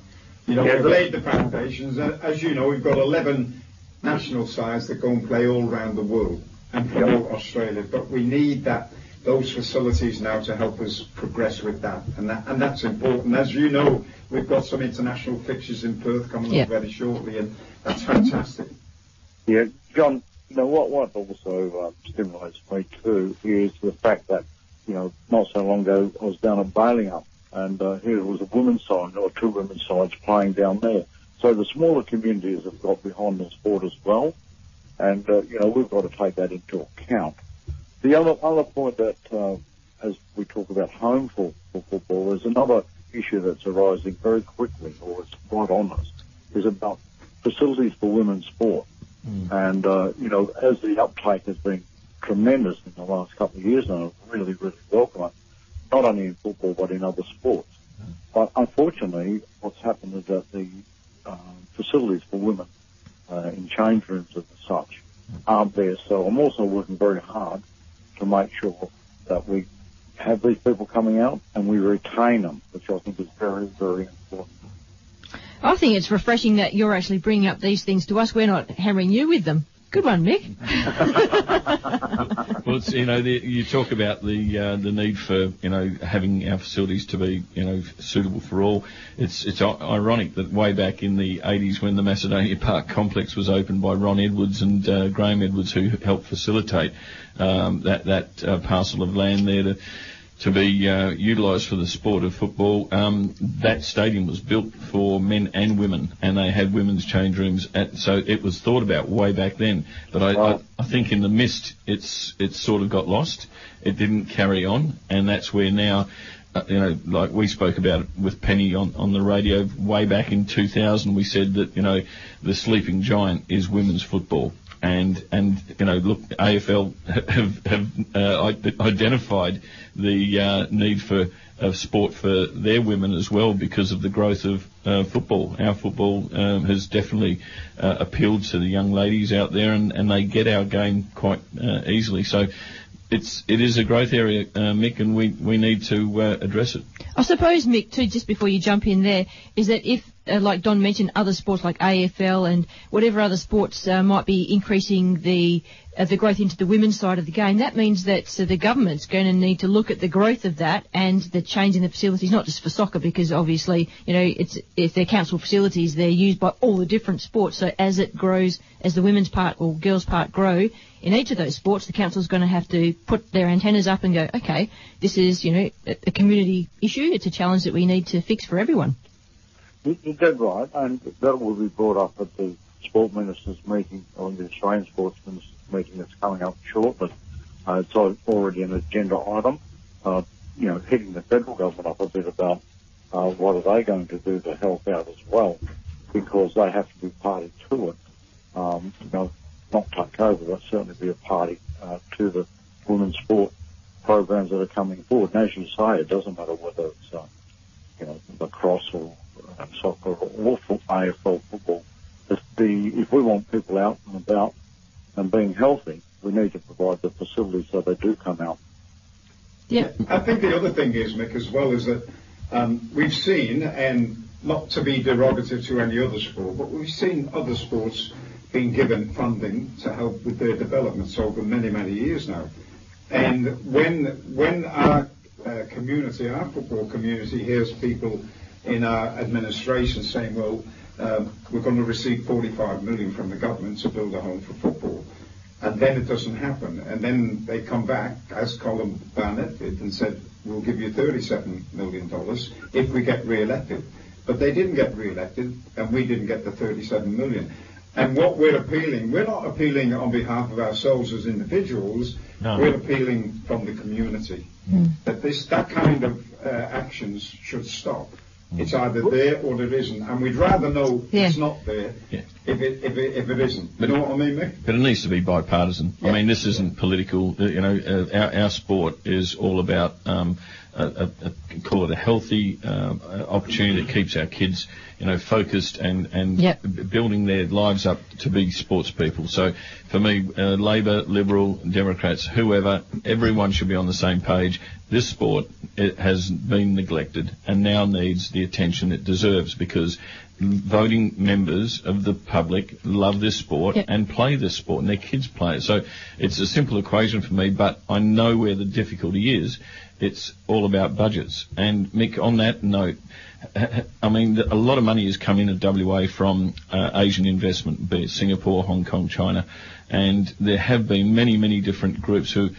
We've laid the foundations. As you know, we've got 11 national sides that go and play all around the world and promote Australia. But we need those facilities now to help us progress with that. And that's important. As you know, we've got some international fixtures in Perth coming up very shortly, and that's fantastic. Yeah, John, what also stimulates me too is the fact that, not so long ago I was down at Balingup, and here was a women's side or two women's sides playing down there. So the smaller communities have got behind the sport as well, and we've got to take that into account. The other point that, as we talk about home for football, is another issue that's arising very quickly, or it's right on us, is about facilities for women's sport. And, as the uptake has been tremendous in the last couple of years, and I really, really welcome it, not only in football but in other sports. But unfortunately, what's happened is that the facilities for women in change rooms and such aren't there. So I'm also working very hard to make sure that we have these people coming out and we retain them, which I think is very, very important. I think it's refreshing that you're actually bringing up these things to us. We're not hammering you with them. Good one, Mick. Well, it's, you talk about the need for, having our facilities to be, suitable for all. It's ironic that way back in the 80s when the Macedonia Park complex was opened by Ron Edwards and Graham Edwards, who helped facilitate that parcel of land there to be utilised for the sport of football. That stadium was built for men and women, and they had women's change rooms. So it was thought about way back then. But I think in the mist, it's sort of got lost. It didn't carry on, and that's where now, like we spoke about it with Penny on the radio way back in 2000, we said that, the sleeping giant is women's football. And look, AFL have identified the need of sport for their women as well because of the growth of football. Our football has definitely appealed to the young ladies out there, and they get our game quite easily. So it is a growth area, Mick, and we need to address it. I suppose, Mick, too, just before you jump in there, is that if, like Don mentioned, other sports like AFL and whatever other sports might be increasing the growth into the women's side of the game, that means that the government's going to need to look at the growth of that and the change in the facilities, not just for soccer, because obviously, if they're council facilities, they're used by all the different sports. So as it grows, as the women's part or girls' part grow in each of those sports, the council's going to have to put their antennas up and go, okay, this is, a community issue. It's a challenge that we need to fix for everyone. You're dead right, and that will be brought up at the Sport Ministers' meeting, or the Australian Sports Ministers' meeting that's coming up shortly. It's already an agenda item, hitting the federal government up a bit about what are they going to do to help out as well, because they have to be party to it. Not take over, but certainly be a party to the women's sport programs that are coming forward. And as you say, it doesn't matter whether it's lacrosse or soccer or AFL football. The if we want people out and about and being healthy, we need to provide the facilities so they do come out. Yeah. I think the other thing is, Mick, as well, is that we've seen, and not to be derogative to any other sport, but we've seen other sports being given funding to help with their developments over many, many years now. And when our community, our football community, hears people in our administration saying, well, we're going to receive 45 million from the government to build a home for football, and then it doesn't happen, and then they come back, as Colin Barnett did, and said, we'll give you $37 million if we get re-elected. But they didn't get re-elected, and we didn't get the 37 million. And what we're appealing, we're not appealing on behalf of ourselves as individuals, we're appealing from the community. That kind of actions should stop. It's either there or there isn't, and we'd rather know it's not there if it isn't. You know what I mean, Mick? But it needs to be bipartisan. I mean, this isn't political. You know, our sport is all about call it a healthy opportunity that keeps our kids, you know, focused and building their lives up to be sports people. So for me, Labor, Liberal, Democrats, whoever, everyone should be on the same page. This sport, it has been neglected and now needs the attention it deserves, because voting members of the public love this sport and play this sport, and their kids play it. So it's a simple equation for me, but I know where the difficulty is. It's all about budgets. And Mick, on that note, I mean, a lot of money has come in at WA from Asian investment, be it Singapore, Hong Kong, China, and there have been many, many different groups who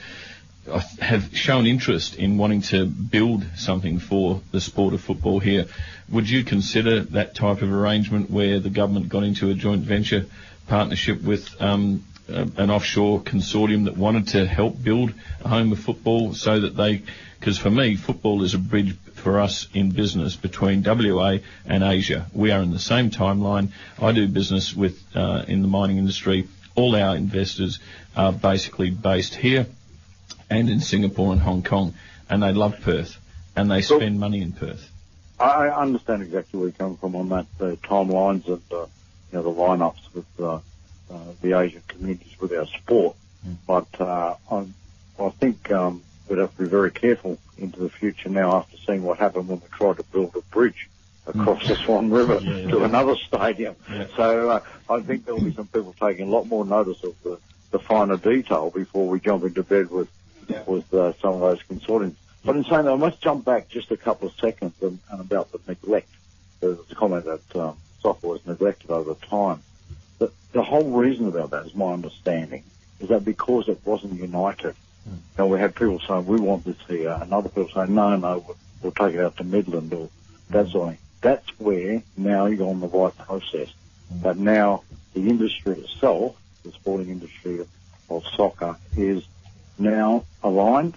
have shown interest in wanting to build something for the sport of football here. Would you consider that type of arrangement where the government got into a joint venture partnership with an offshore consortium that wanted to help build a home of football, so that they, because for me, football is a bridge for us in business between WA and Asia. We are in the same timeline. I do business with in the mining industry. All our investors are basically based here and in Singapore and Hong Kong, and they love Perth, and they spend money in Perth. I understand exactly where you come from on that, the timelines and the lineups with the Asian communities with our sport. But I think we'd have to be very careful into the future now, after seeing what happened when we tried to build a bridge across the Swan River to another stadium. So I think there'll be some people taking a lot more notice of the finer detail before we jump into bed with some of those consortiums. But in saying that, I must jump back just a couple of seconds and about the neglect. There's a comment that soccer was neglected over time. The whole reason about that, is my understanding, is that because it wasn't united. Now, we had people saying, we want this here, and other people saying, no, we'll take it out to Midland, or that sort of thing. That's where now you're on the right process. But now the industry itself, the sporting industry of soccer, is now aligned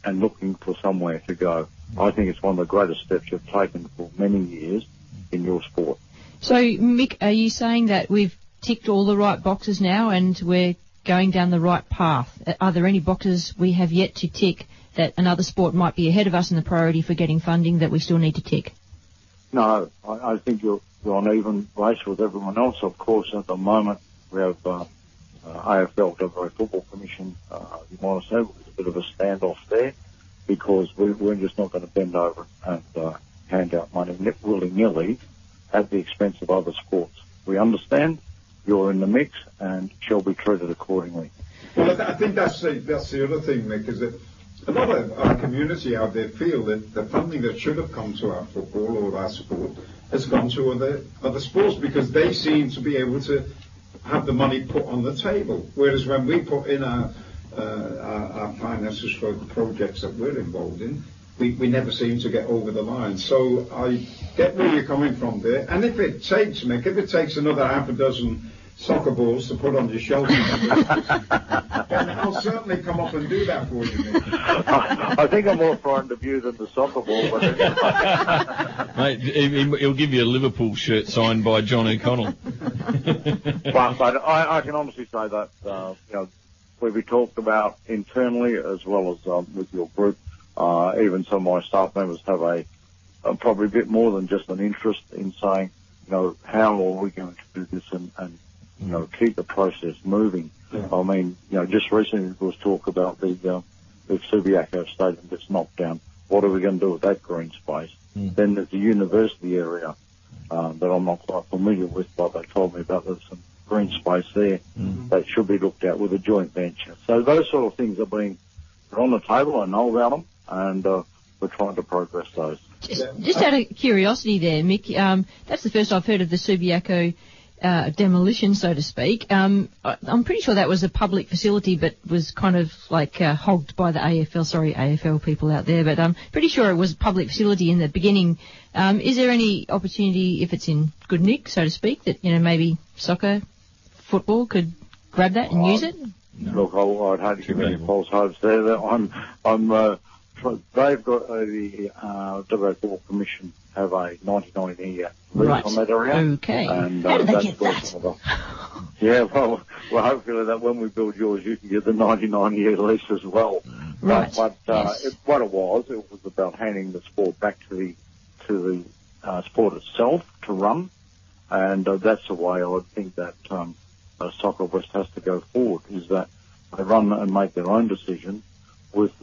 and looking for somewhere to go. I think it's one of the greatest steps you've taken for many years in your sport. So, Mick, are you saying that we've ticked all the right boxes now and we're going down the right path? Are there any boxes we have yet to tick that another sport might be ahead of us in the priority for getting funding that we still need to tick? No, I think you're on even race with everyone else. Of course, at the moment, we have AFL, WA Football Commission, you might have said, there's a bit of a standoff there, because we're just not going to bend over and hand out money willy-nilly at the expense of other sports. We understand you're in the mix and shall be treated accordingly. Well, I think that's the other thing, Mick, is that a lot of our community out there feel that the funding that should have come to our football or our sport has gone to other sports, because they seem to be able to have the money put on the table, whereas when we put in our finances for the projects that we're involved in, we never seem to get over the line. So I get where you're coming from there, and if it takes, Mick, another half a dozen soccer balls to put on your shelf, then I'll certainly come up and do that for you, Mick. I think I'm more frightened of you than the soccer ball. But mate, he'll give you a Liverpool shirt signed by John O'Connell. but I can honestly say that we talked about internally as well as with your group. Even some of my staff members have probably a bit more than just an interest in saying how are we going to do this and keep the process moving? Yeah. I mean, just recently there was talk about the Subiaco Stadium that's knocked down. What are we going to do with that green space? Then there's the university area that I'm not quite familiar with, but they told me about there's some green space there that should be looked at with a joint venture. So those sort of things are on the table. I know about them, and we're trying to progress those. Just out of curiosity there, Mick, that's the first I've heard of the Subiaco demolition, so to speak. I'm pretty sure that was a public facility, but was kind of like hogged by the AFL. Sorry, AFL people out there, but I'm pretty sure it was a public facility in the beginning. Is there any opportunity, if it's in good nick, so to speak, that maybe soccer, football could grab that and use it? Look, I'd hate to give any false hopes there. They've got the WA Football Commission have a 99-year lease on that area. Okay. And, how did they get that? Yeah, well, hopefully that when we build yours, you can get the 99-year lease as well. Right. But what it was about handing the sport back to the sport itself to run, and that's the way I would think that Soccer West has to go forward, is that they run and make their own decision with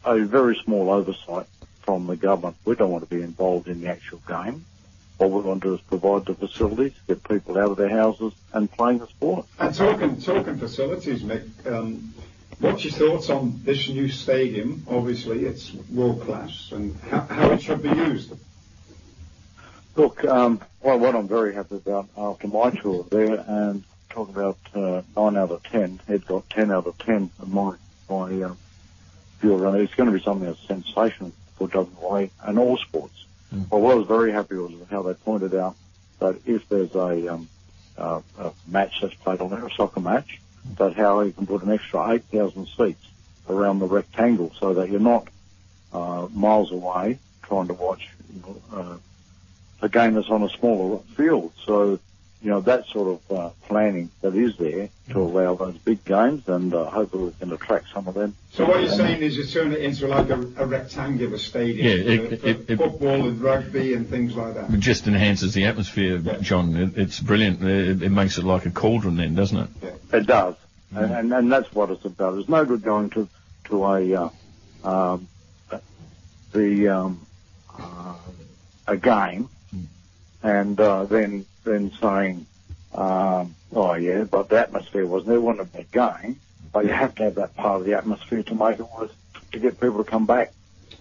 a very small oversight from the government. We don't want to be involved in the actual game. What we want to do is provide the facilities, get people out of their houses and playing the sport. And talking facilities, Mick, what's your thoughts on this new stadium? Obviously, it's world class, and how it should be used? Look, what I'm very happy about after my tour there, and talk about 9 out of 10, Ed got 10 out of 10 of my view around it. It's going to be something that's sensational for WA and all sports. But what I was very happy was how they pointed out that if there's a match that's played on there, a soccer match, that how you can put an extra 8,000 seats around the rectangle so that you're not miles away trying to watch a game that's on a smaller field. So, that sort of planning that is there to allow those big games, and hopefully we can attract some of them. So what you're saying is you turn it into like a rectangular stadium for football and rugby and things like that? It just enhances the atmosphere, John. It's brilliant. It makes it like a cauldron then, doesn't it? Yeah. It does. And that's what it's about. There's no good going to a game and then saying, but the atmosphere wasn't there. It wasn't a big game, but you have to have that part of the atmosphere to make it worth, to get people to come back.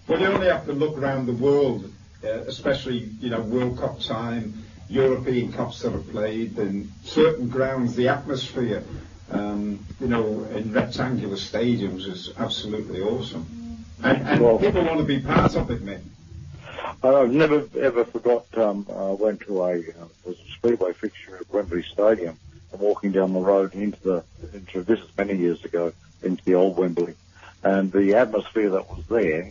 Well, you only have to look around the world, especially, World Cup time, European Cups that are played, and certain grounds, the atmosphere, in rectangular stadiums is absolutely awesome. And people want to be part of it, mate. I've never ever forgot. I went to was a speedway fixture at Wembley Stadium, and walking down the road into this is many years ago, into the old Wembley, and the atmosphere that was there.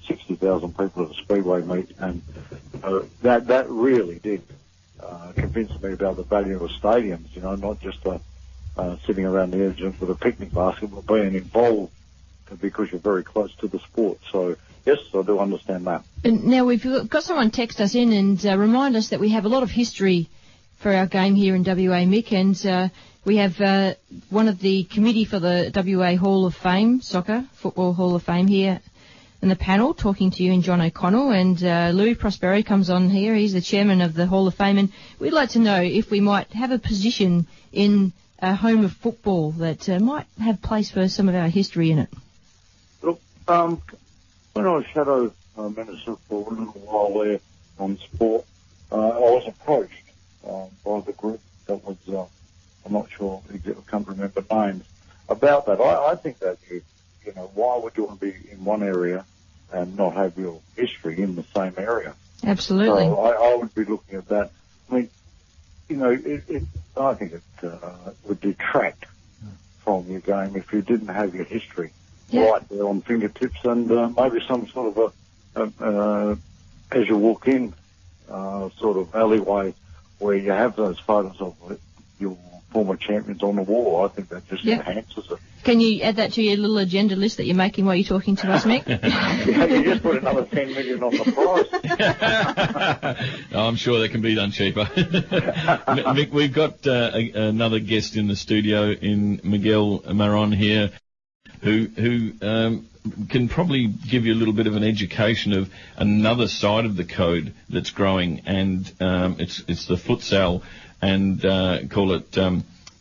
60,000 people at a speedway meet, and that really did convince me about the value of stadiums. Not just sitting around the edge with a picnic basket, but being involved because you're very close to the sport. So. Yes, I do understand that. And now we've got someone text us in and remind us that we have a lot of history for our game here in WA, Mick, and we have one of the committee for the WA Hall of Fame, Soccer, Football Hall of Fame here in the panel, talking to you and John O'Connell, and Louis Prospero comes on here. He's the chairman of the Hall of Fame, and we'd like to know if we might have a position in a home of football that might have place for some of our history in it. Look, when I was Shadow Minister for a little while there on sport, I was approached by the group that was, I'm not sure, I can't remember names, about that. I think that, why would you want to be in one area and not have your history in the same area? Absolutely. So I would be looking at that. I mean, I think it would detract from your game if you didn't have your history. Yeah. Right there on fingertips, and maybe some sort of as you walk in, sort of alleyway where you have those photos of your former champions on the wall. I think that just enhances it. Can you add that to your little agenda list that you're making while you're talking to us, Mick? You just put another 10 million on the price. I'm sure that can be done cheaper. Mick, we've got another guest in the studio in Miguel Maron here, who can probably give you a little bit of an education of another side of the code that's growing, and it's the futsal, and call it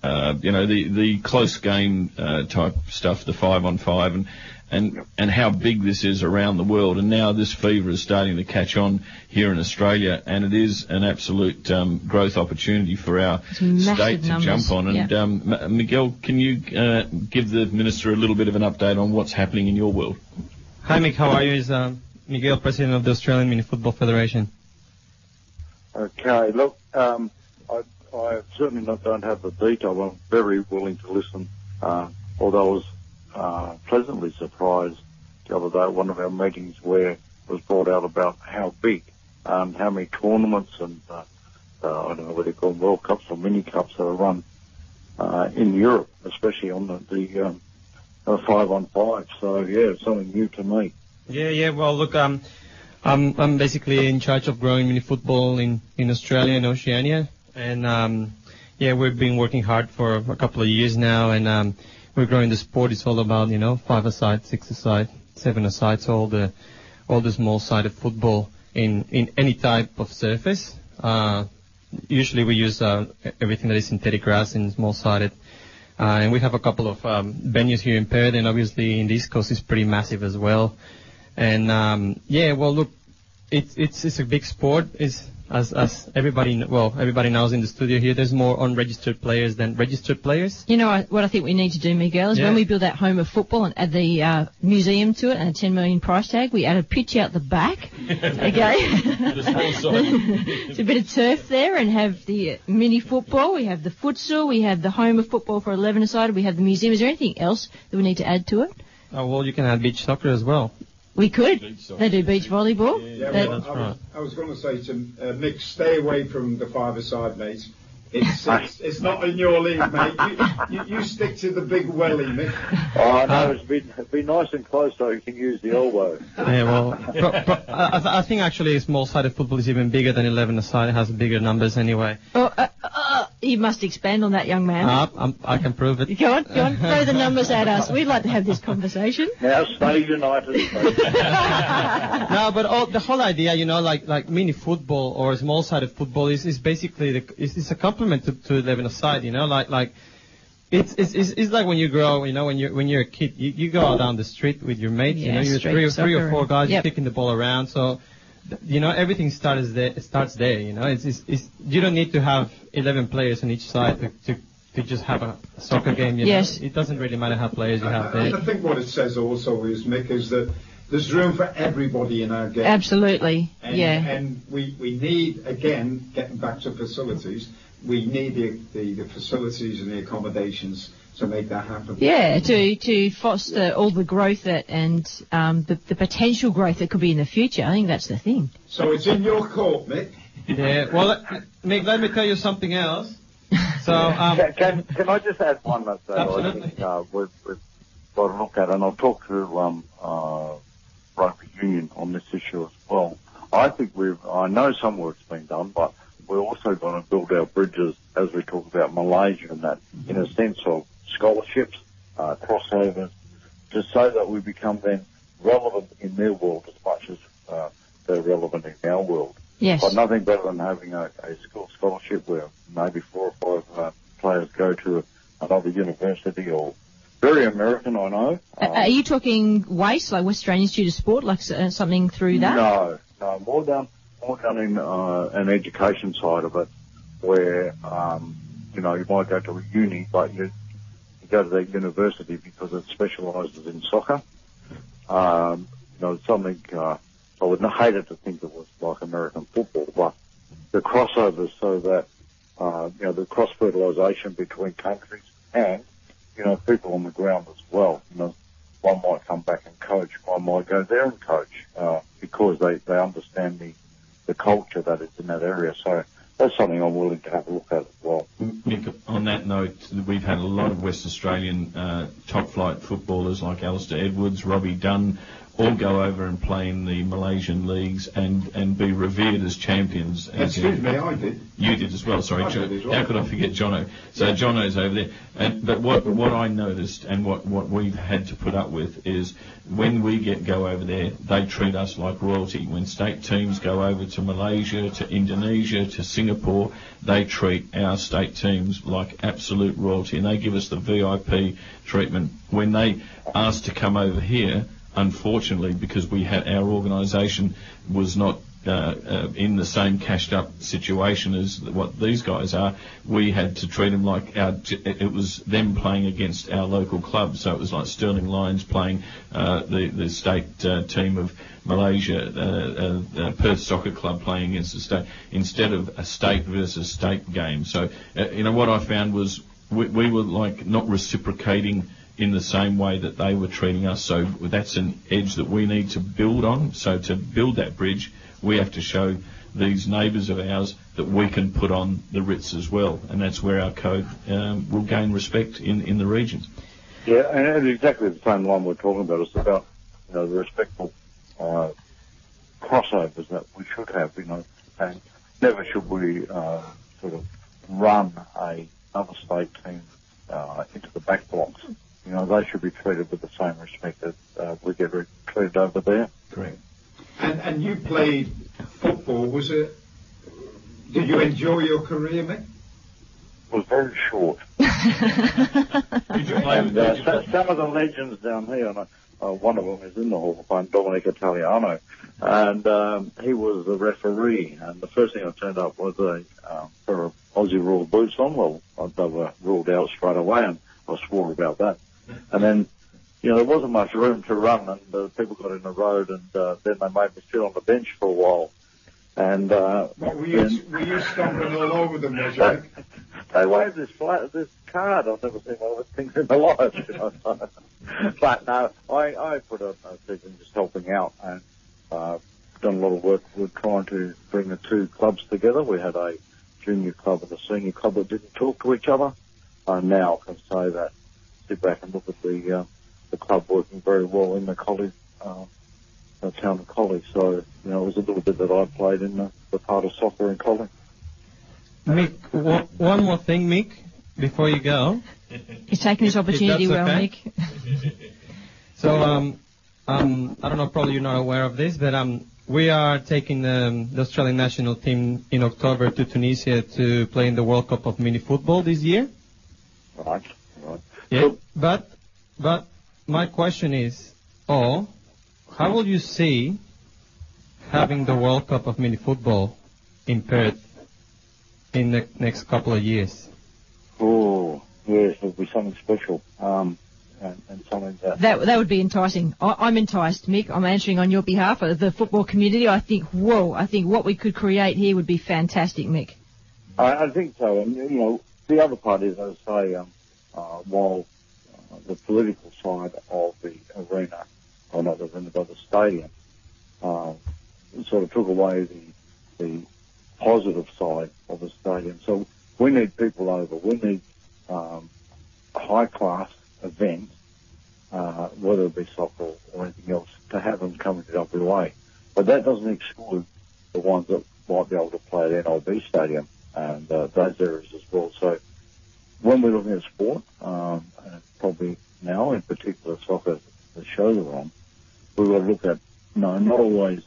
the close game type stuff, the 5-on-5, and how big this is around the world. And now this fever is starting to catch on here in Australia, and it is an absolute growth opportunity for our state to jump on. And Miguel, can you give the Minister a little bit of an update on what's happening in your world? Hi Mick, how are you? It's Miguel, President of the Australian Mini Football Federation. Okay, look, I certainly don't have the detail. I'm very willing to listen, although I was pleasantly surprised the other day at one of our meetings where it was brought out about how big, how many tournaments and I don't know whether you call them World Cups or Mini Cups that are run in Europe, especially on the 5-on-5. So, yeah, it's something new to me. Yeah, well, look, I'm basically in charge of growing mini football in Australia and Oceania. And, we've been working hard for a couple of years now, and we're growing the sport. It's all about, 5-a-side, 6-a-side, 7-a-side, so all the small-sided football in any type of surface. Usually we use everything that is synthetic grass and small-sided. And we have a couple of venues here in Perth, and obviously in the East Coast it's pretty massive as well. And, look, it's a big sport. As everybody knows in the studio here, there's more unregistered players than registered players. You know what I think we need to do, Miguel, is when we build that home of football and add the museum to it and a 10 million price tag, we add a pitch out the back, okay? It's a bit of turf there, and have the mini football, we have the futsal, we have the home of football for 11-a-side, we have the museum. Is there anything else that we need to add to it? Oh, well, you can add beach soccer as well. We could. They do beach volleyball. I was going to say to Mick, stay away from the 5-a-side, mate. It's not in your league, mate. You stick to the big welly, Mick. Oh, no, it'd be nice and close so you can use the elbow. Yeah, well, I think actually small-sided football is even bigger than 11-a-side. It has bigger numbers anyway. You must expand on that, young man. I can prove it. Go on, throw the numbers at us. We'd like to have this conversation. Now stay united. No, but the whole idea, like mini football or small-sided football is basically it's a complement to 11-a-side. Like it's like when you grow, when you're a kid, you go out down the street with your mates. You're three or four guys kicking the ball around. So. Everything starts there. It's you don't need to have 11 players on each side to just have a soccer game. Yes. It doesn't really matter how players you have there. I think what it says also is, Mick, is that there's room for everybody in our game. Absolutely. And we need, again, getting back to facilities, we need the facilities and the accommodations to make that happen. Yeah, to foster all the growth and the potential growth that could be in the future. I think that's the thing. So it's in your court, Mick. Yeah. Well, Mick, let me tell you something else. So can I just add one that absolutely. I think we've got to look at, and I'll talk to rugby union on this issue as well. I think I know some work's been done, but we're also going to build our bridges as we talk about Malaysia and that, in a sense of scholarships, crossovers, just so that we become then relevant in their world as much as they're relevant in our world. Yes. But nothing better than having a school scholarship where maybe 4 or 5 players go to another university, or very American, I know. Are you talking WASTE, like West Australian Institute of Sport, like something through that? No, more down in an education side of it, where you might go to a uni, but you go to that university because it specialises in soccer. Something I would hate it to think it was like American football, but the crossovers, so that the cross-fertilisation between countries and people on the ground as well. One might come back and coach, one might go there and coach because they understand the culture that is in that area. So that's something I'm willing to have a look at as well. Mick, on that note, we've had a lot of West Australian top-flight footballers like Alistair Edwards, Robbie Dunn, all go over and play in the Malaysian leagues and be revered as champions. Excuse me, I did. You did as well, sorry. How could I forget Jono? So yeah. Jono's over there. But what I noticed and what we've had to put up with is when we go over there, they treat us like royalty. When state teams go over to Malaysia, to Indonesia, to Singapore, they treat our state teams like absolute royalty, and they give us the VIP treatment. When they asked to come over here, unfortunately, because our organisation was not in the same cashed up situation as what these guys are, we had to treat them like it was them playing against our local club. So it was like Stirling Lions playing the state team of Malaysia, Perth Soccer Club playing against the state, instead of a state versus state game. So what I found was we were like not reciprocating in the same way that they were treating us. So that's an edge that we need to build on. So to build that bridge, we have to show these neighbours of ours that we can put on the Ritz as well, and that's where our code will gain respect in the region. Yeah, and exactly the same line we're talking about. It's about the respectful crossovers that we should have, and never should we sort of run another state team into the back blocks. They should be treated with the same respect that we get treated over there. Correct. And you played football, did you enjoy your career, Mick? It was very short. Some of the legends down here, one of them is in the Hall of Fame, Dominic Italiano, and he was the referee, and the first thing I turned up was a pair of Aussie rule boots on. Well, they were ruled out straight away, and I swore about that. And then, there wasn't much room to run, and people got in the road, and then they made me sit on the bench for a while. And were you stomping all over them, was you? They waved this card. I've never seen one of those things in my life. But no, I put a season just helping out, and done a lot of work. We're trying to bring the two clubs together. We had a junior club and a senior club that didn't talk to each other. I now can say that. Sit back and look at the club working very well in the college, the town of Collie. So, it was a little bit that I played in the part of soccer in Collie. Mick, one more thing, Mick, before you go. He's taking his opportunity well, okay. Mick. So, I don't know, probably you're not aware of this, but we are taking the Australian national team in October to Tunisia to play in the World Cup of mini football this year. Right. Yeah, but my question is, how will you see having the World Cup of mini football in Perth in the next couple of years? Oh, yes, it'll be something special, and something that would be enticing. I'm enticed, Mick. I'm answering on your behalf of the football community. I think what we could create here would be fantastic, Mick. I think so, and the other part is, as I say, while the political side of the arena, or not the arena, but the stadium, sort of took away the positive side of the stadium. So we need people over. We need a high-class event, whether it be soccer or anything else, to have them coming to WA. But that doesn't exclude the ones that might be able to play at NIB Stadium and those areas as well. So when we're looking at sport, and probably now in particular soccer, the show they're on, we've got to look at not always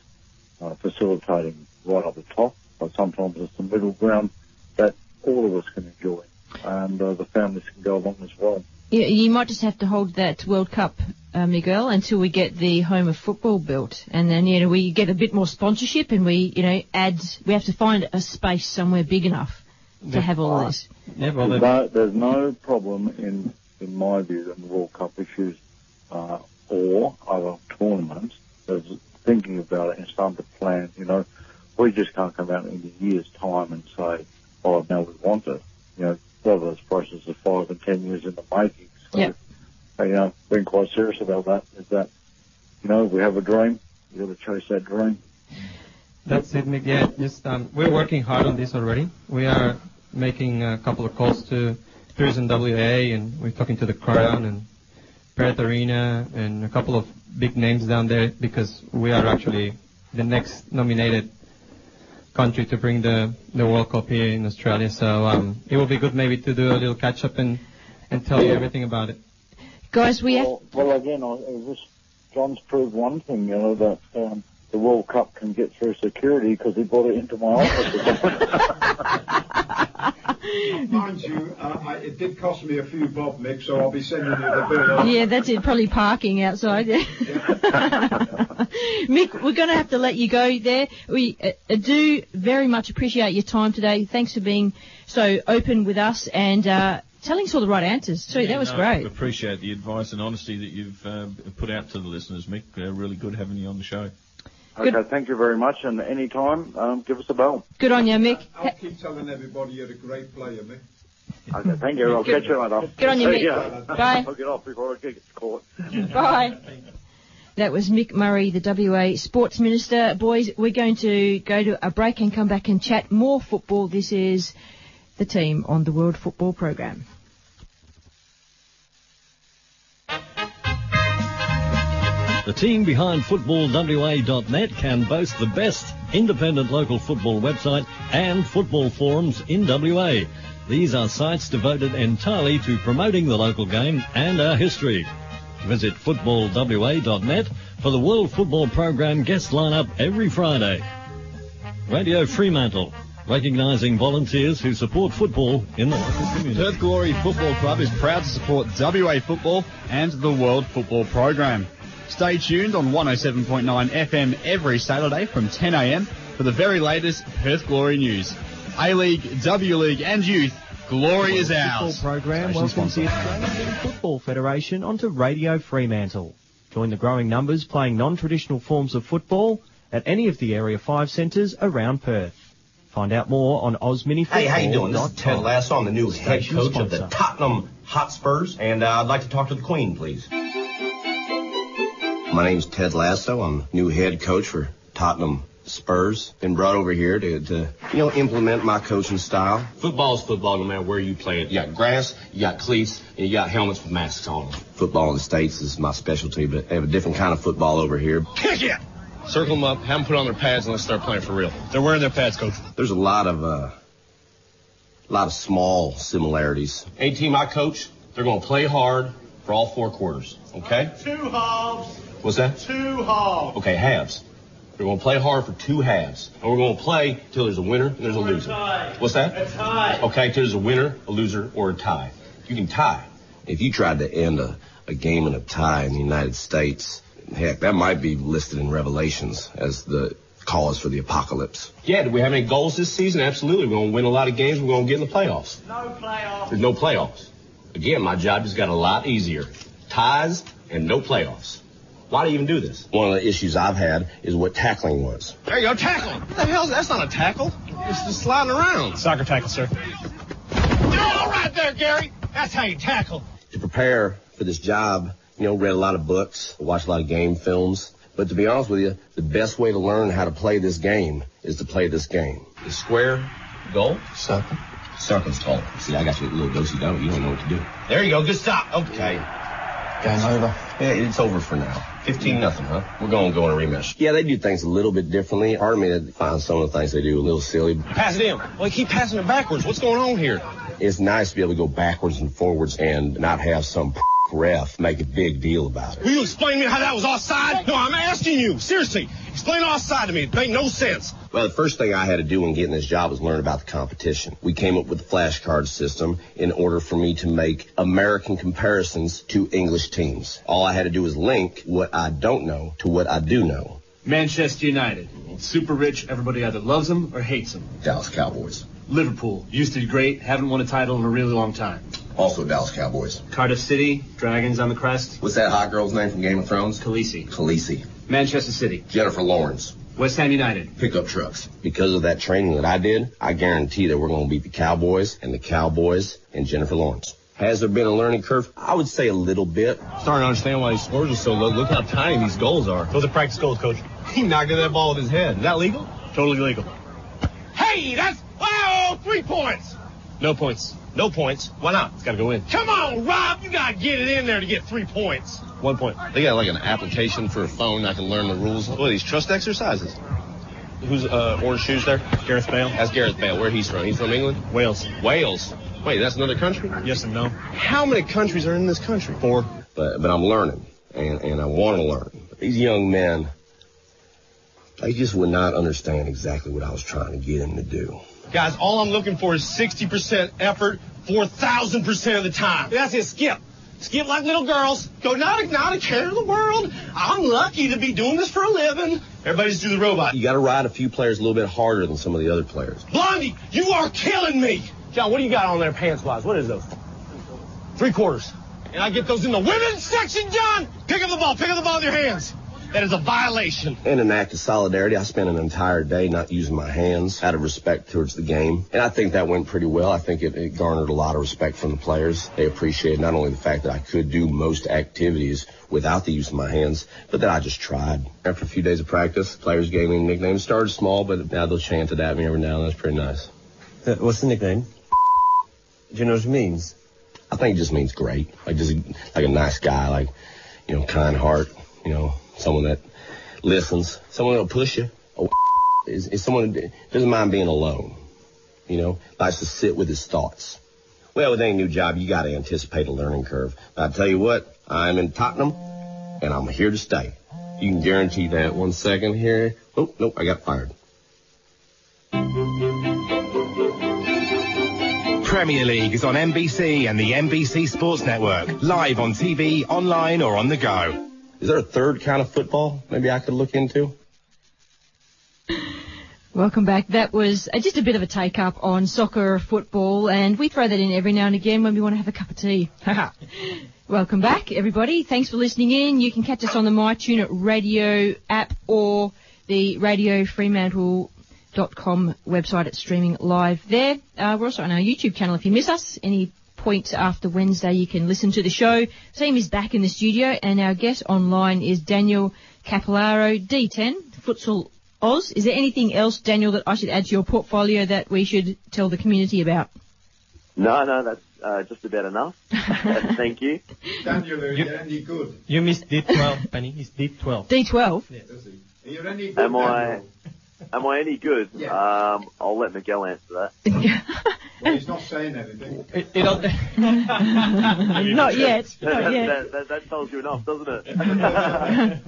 facilitating right up the top, but sometimes it's the middle ground that all of us can enjoy, and the families can go along as well. Yeah, you might just have to hold that World Cup, Miguel, until we get the home of football built, and then we get a bit more sponsorship, and we have to find a space somewhere big enough to have all this. Yeah, there's no problem in my view in the World Cup issues or other tournaments. There's thinking about it and starting to plan. We just can't come out in a year's time and say, "Oh, now we want it." A lot of those processes are 5 and 10 years in the making. So, being quite serious about that is that, we have a dream. You've got to chase that dream. That's it, Mick. Yeah, just we're working hard on this already. We are making a couple of calls to Tourism WA, and we're talking to the Crown, and Perth Arena and a couple of big names down there, because we are actually the next nominated country to bring the World Cup here in Australia. So it will be good maybe to do a little catch-up and tell you everything about it. Guys, Well, again, John's proved one thing, that the World Cup can get through security because he brought it into my office. Mind you, it did cost me a few bob, Mick, so I'll be sending you the bill. Yeah, that's it. Probably parking outside. Mick, we're going to have to let you go there. We do very much appreciate your time today. Thanks for being so open with us and telling us all the right answers too. That was great. I appreciate the advice and honesty that you've put out to the listeners, Mick. Really good having you on the show. Okay, thank you very much, and any time, give us a bell. Good on you, Mick. I'll keep telling everybody you're a great player, Mick. Okay, thank you. I'll catch you later. Good on you, Mick. Yeah. Bye. I'll get off before I get caught. Bye. That was Mick Murray, the WA Sports Minister. Boys, we're going to go to a break and come back and chat more football. This is the team on the World Football Program. The team behind FootballWA.net can boast the best independent local football website and football forums in WA. These are sites devoted entirely to promoting the local game and our history. Visit FootballWA.net for the World Football Program guest lineup every Friday. Radio Fremantle, recognising volunteers who support football in the local community. Perth Glory Football Club is proud to support WA football and the World Football Program. Stay tuned on 107.9 FM every Saturday from 10 a.m. for the very latest Perth Glory news. A-League, W-League and Youth, glory is ours. Football program welcomes the Australian Football Federation onto Radio Fremantle. Join the growing numbers playing non-traditional forms of football at any of the Area 5 centres around Perth. Find out more on OzMiniFootball.com. Hey, how you doing? This is Ted Lasso. I'm the new head coach of the Tottenham Hotspurs, and I'd like to talk to the Queen, please. My name's Ted Lasso. I'm new head coach for Tottenham Spurs. Been brought over here to implement my coaching style. Football's football no matter where you play it. You got grass, you got cleats, and you got helmets with masks on them. Football in the States is my specialty, but they have a different kind of football over here. Kick it! Circle them up, have them put on their pads, and let's start playing for real. They're wearing their pads, Coach. There's a lot of small similarities. Any team I coach, they're going to play hard for all 4 quarters, okay? 2 halves. What's that? 2 halves. Okay, halves. We're going to play hard for 2 halves. And we're going to play till there's a winner and there's a loser. What's that? A tie. Okay, till there's a winner, a loser, or a tie. You can tie. If you tried to end a game in a tie in the United States, heck, that might be listed in Revelations as the cause for the apocalypse. Yeah, do we have any goals this season? Absolutely. We're going to win a lot of games. We're going to get in the playoffs. No playoffs. There's no playoffs. Again, my job just got a lot easier. Ties and no playoffs. Why do you even do this? One of the issues I've had is what tackling was. There you go, tackling. What the hell? That's not a tackle. It's just sliding around. Soccer tackle, sir. All right there, Gary. That's how you tackle. To prepare for this job, read a lot of books, watched a lot of game films. But to be honest with you, the best way to learn how to play this game is to play this game. The square, goal, circle. Circle's goal. See, I got you a little dosey-do. You don't know what to do. There you go. Good stop. Okay. Game over? Yeah, it's over for now. 15-0, huh? We're going to go in a rematch. Yeah, they do things a little bit differently. Part of me finds some of the things they do a little silly. Pass it in. Well, you keep passing it backwards. What's going on here? It's nice to be able to go backwards and forwards and not have some ref make a big deal about it. Will you explain to me how that was offside? No, I'm asking you. Seriously. Explain offside to me. It made no sense. Well, the first thing I had to do when getting this job was learn about the competition. We came up with the flashcard system in order for me to make American comparisons to English teams. All I had to do was link what I don't know to what I do know. Manchester United. Super rich. Everybody either loves them or hates them. Dallas Cowboys. Liverpool. Used to be great. Haven't won a title in a really long time. Also Dallas Cowboys. Cardiff City. Dragons on the crest. What's that hot girl's name from Game of Thrones? Khaleesi. Manchester City. Jennifer Lawrence. West Ham United. Pickup trucks. Because of that training that I did, I guarantee that we're going to beat the Cowboys and Jennifer Lawrence. Has there been a learning curve? I would say a little bit. Starting to understand why these scores are so low. Look how tiny these goals are. Those are practice goals, Coach. He knocked at that ball with his head. Is that legal? Totally legal. Hey, that's... Oh, 3 points! No points. No points. Why not? It's got to go in. Come on, Rob. You got to get it in there to get 3 points. 1 point. They got like an application for a phone. I can learn the rules. What are these, trust exercises? Who's orange shoes there? Gareth Bale. That's Gareth Bale. Where he's from? He's from England? Wales. Wales. Wait, that's another country? Yes and no. How many countries are in this country? 4. But I'm learning, and I want to learn. These young men, they just would not understand exactly what I was trying to get them to do. Guys, all I'm looking for is 60% effort 4,000% of the time. That's it, skip. Skip like little girls. Go not a care in the world. I'm lucky to be doing this for a living. Everybody's do the robot. You got to ride a few players a little bit harder than some of the other players. Blondie, you are killing me. John, what do you got on there pants-wise? What is those? 3/4. And I get those in the women's section, John. Pick up the ball with your hands. That is a violation. In an act of solidarity, I spent an entire day not using my hands out of respect towards the game. And I think that went pretty well. I think it garnered a lot of respect from the players. They appreciated not only the fact that I could do most activities without the use of my hands, but that I just tried. After a few days of practice, players gave me nicknames. Started small, but now they'll chant it at me every now and then. That's pretty nice. What's the nickname? Do you know what it means? I think it just means great. Like just like a nice guy, like, kind heart, someone that listens, someone that'll push you. Is someone that doesn't mind being alone, likes to sit with his thoughts. Well, with any new job, you got to anticipate a learning curve. But I tell you what, I'm in Tottenham, and I'm here to stay. You can guarantee that. 1 second here. Oh, nope, I got fired. Premier League is on NBC and the NBC Sports Network. Live on TV, online or on the go. Is there a third kind of football maybe I could look into? Welcome back. That was just a bit of a take-up on soccer, football, and we throw that in every now and again when we want to have a cup of tea. Welcome back, everybody. Thanks for listening in. You can catch us on the MyTuner Radio app or the Radio Fremantle.com website. It's streaming live there. We're also on our YouTube channel if you miss us. Any point after Wednesday you can listen to the show. Team is back in the studio and our guest online is Daniel Capillaro, D10, Futsal Oz. Is there anything else, Daniel, that I should add to your portfolio that we should tell the community about? No, that's just about enough. Thank you. Daniel, are you any good? You missed D12, Penny. He's D12. D12? Yeah. Does he? Are you any good, Am I any good? Yeah. I'll let Miguel answer that. Well, he's not saying anything. Not yet. That tells you enough, doesn't it?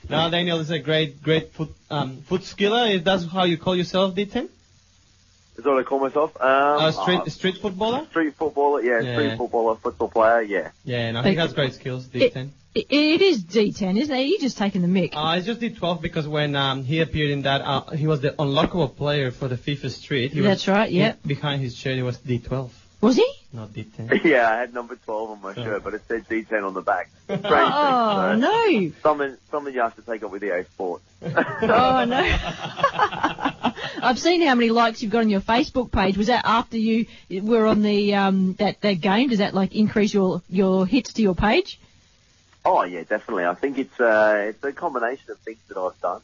No, Daniel is a great foot skiller. Is that how you call yourself, D10? Is that what I call myself? Street footballer? Street footballer, street footballer, football player, yeah. Yeah, no, he has great skills, D10. It is D10, isn't it? You're just taking the mick. It's just D12 because when he appeared in that, he was the unlockable player for the FIFA Street. That's right, yeah. Behind his shirt, he was D12. Was he? Not D10. Yeah, I had number 12 on my shirt, but it said D10 on the back. Strange thing, no. Something you have to take up with EA Sports. Oh, no. I've seen how many likes you've got on your Facebook page. Was that after you were on the that game? Does that increase your hits to your page? Oh yeah, definitely. I think it's a combination of things that I've done.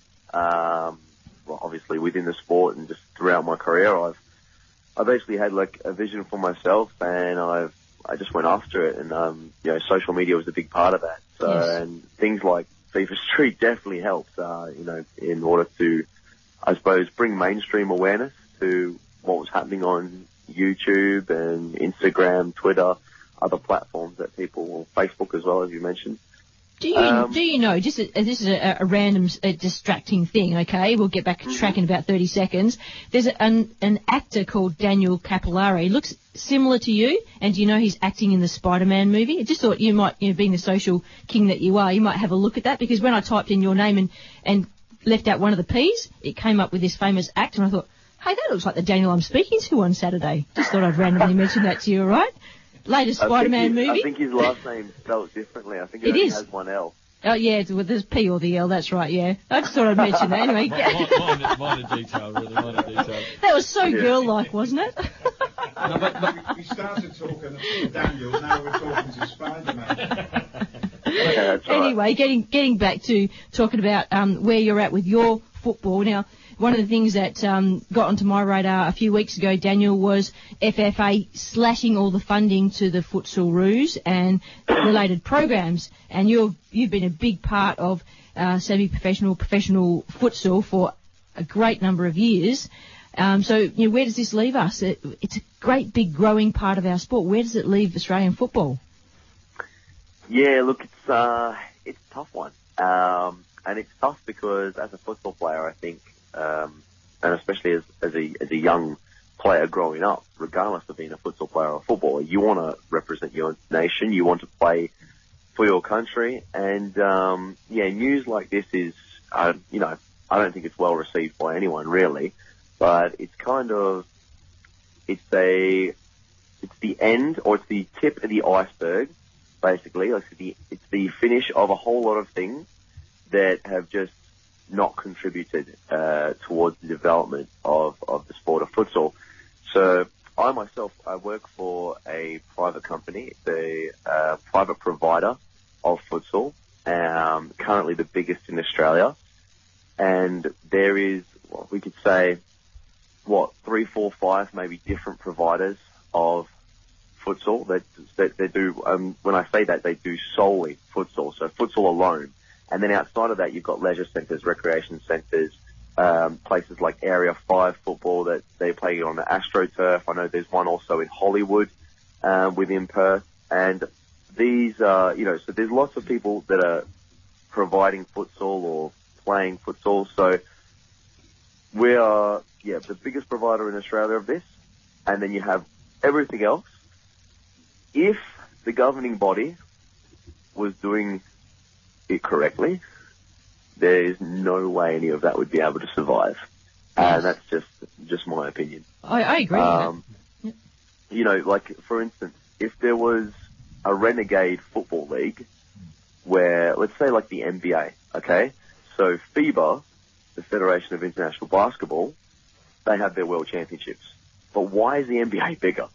Well, obviously within the sport and just throughout my career, I basically had a vision for myself, and I just went after it. And social media was a big part of that. So yes. And things like FIFA Street definitely helped. In order to, I suppose, bring mainstream awareness to what was happening on YouTube and Instagram, Twitter, other platforms that people, Facebook as well, as you mentioned. Do you know, just this is a random distracting thing, okay? We'll get back to track in about 30 seconds. There's an actor called Daniel Capillaro. He looks similar to you, and do you know he's acting in the Spider-Man movie? I just thought you might, being the social king that you are, you might have a look at that, because when I typed in your name and left out one of the P's, it came up with this famous actor, and I thought, hey, that looks like the Daniel I'm speaking to on Saturday. Just thought I'd randomly mention that to you, all right? Latest Spider-Man movie. I think his last name's spelled differently. I think it only has one L. Oh, yeah, there's P or the L, that's right, yeah. I just thought I'd mention that anyway. Minor detail, really, minor detail. That was so girl-like, wasn't it? No, but we started talking to Daniel, now we're talking to Spider-Man. Yeah, anyway, getting back to talking about where you're at with your football. Now, one of the things that got onto my radar a few weeks ago, Daniel, was FFA slashing all the funding to the futsal Roos and related programs. And you've been a big part of semi-professional, professional futsal for a great number of years. So, where does this leave us? It's a great, big, growing part of our sport. Where does it leave Australian football? Yeah, look, it's a tough one. And it's tough because as a football player, I think, and especially as a young player growing up, regardless of being a futsal player or a footballer, you want to represent your nation, you want to play for your country, and news like this is, I don't think it's well received by anyone really, but it's kind of, it's the end, or it's the tip of the iceberg, basically. Like it's the finish of a whole lot of things that have just not contributed towards the development of the sport of futsal. So I myself, I work for a private company. It's a private provider of futsal, currently the biggest in Australia. And there is, well, we could say, 3, 4, 5 maybe different providers of futsal that do, when I say that, they do solely futsal, so futsal alone. And then outside of that, you've got leisure centres, recreation centres, places like Area 5 football that they play on the AstroTurf. I know there's one also in Hollywood within Perth. And these are, so there's lots of people that are providing futsal or playing futsal. So we are, the biggest provider in Australia of this. And then you have everything else. If the governing body was doing it correctly, there is no way any of that would be able to survive. And that's just my opinion. I agree with that. Like, for instance, if there was a renegade football league where, let's say like the NBA, okay? So FIBA, the Federation of International Basketball, they have their world championships. But why is the NBA bigger?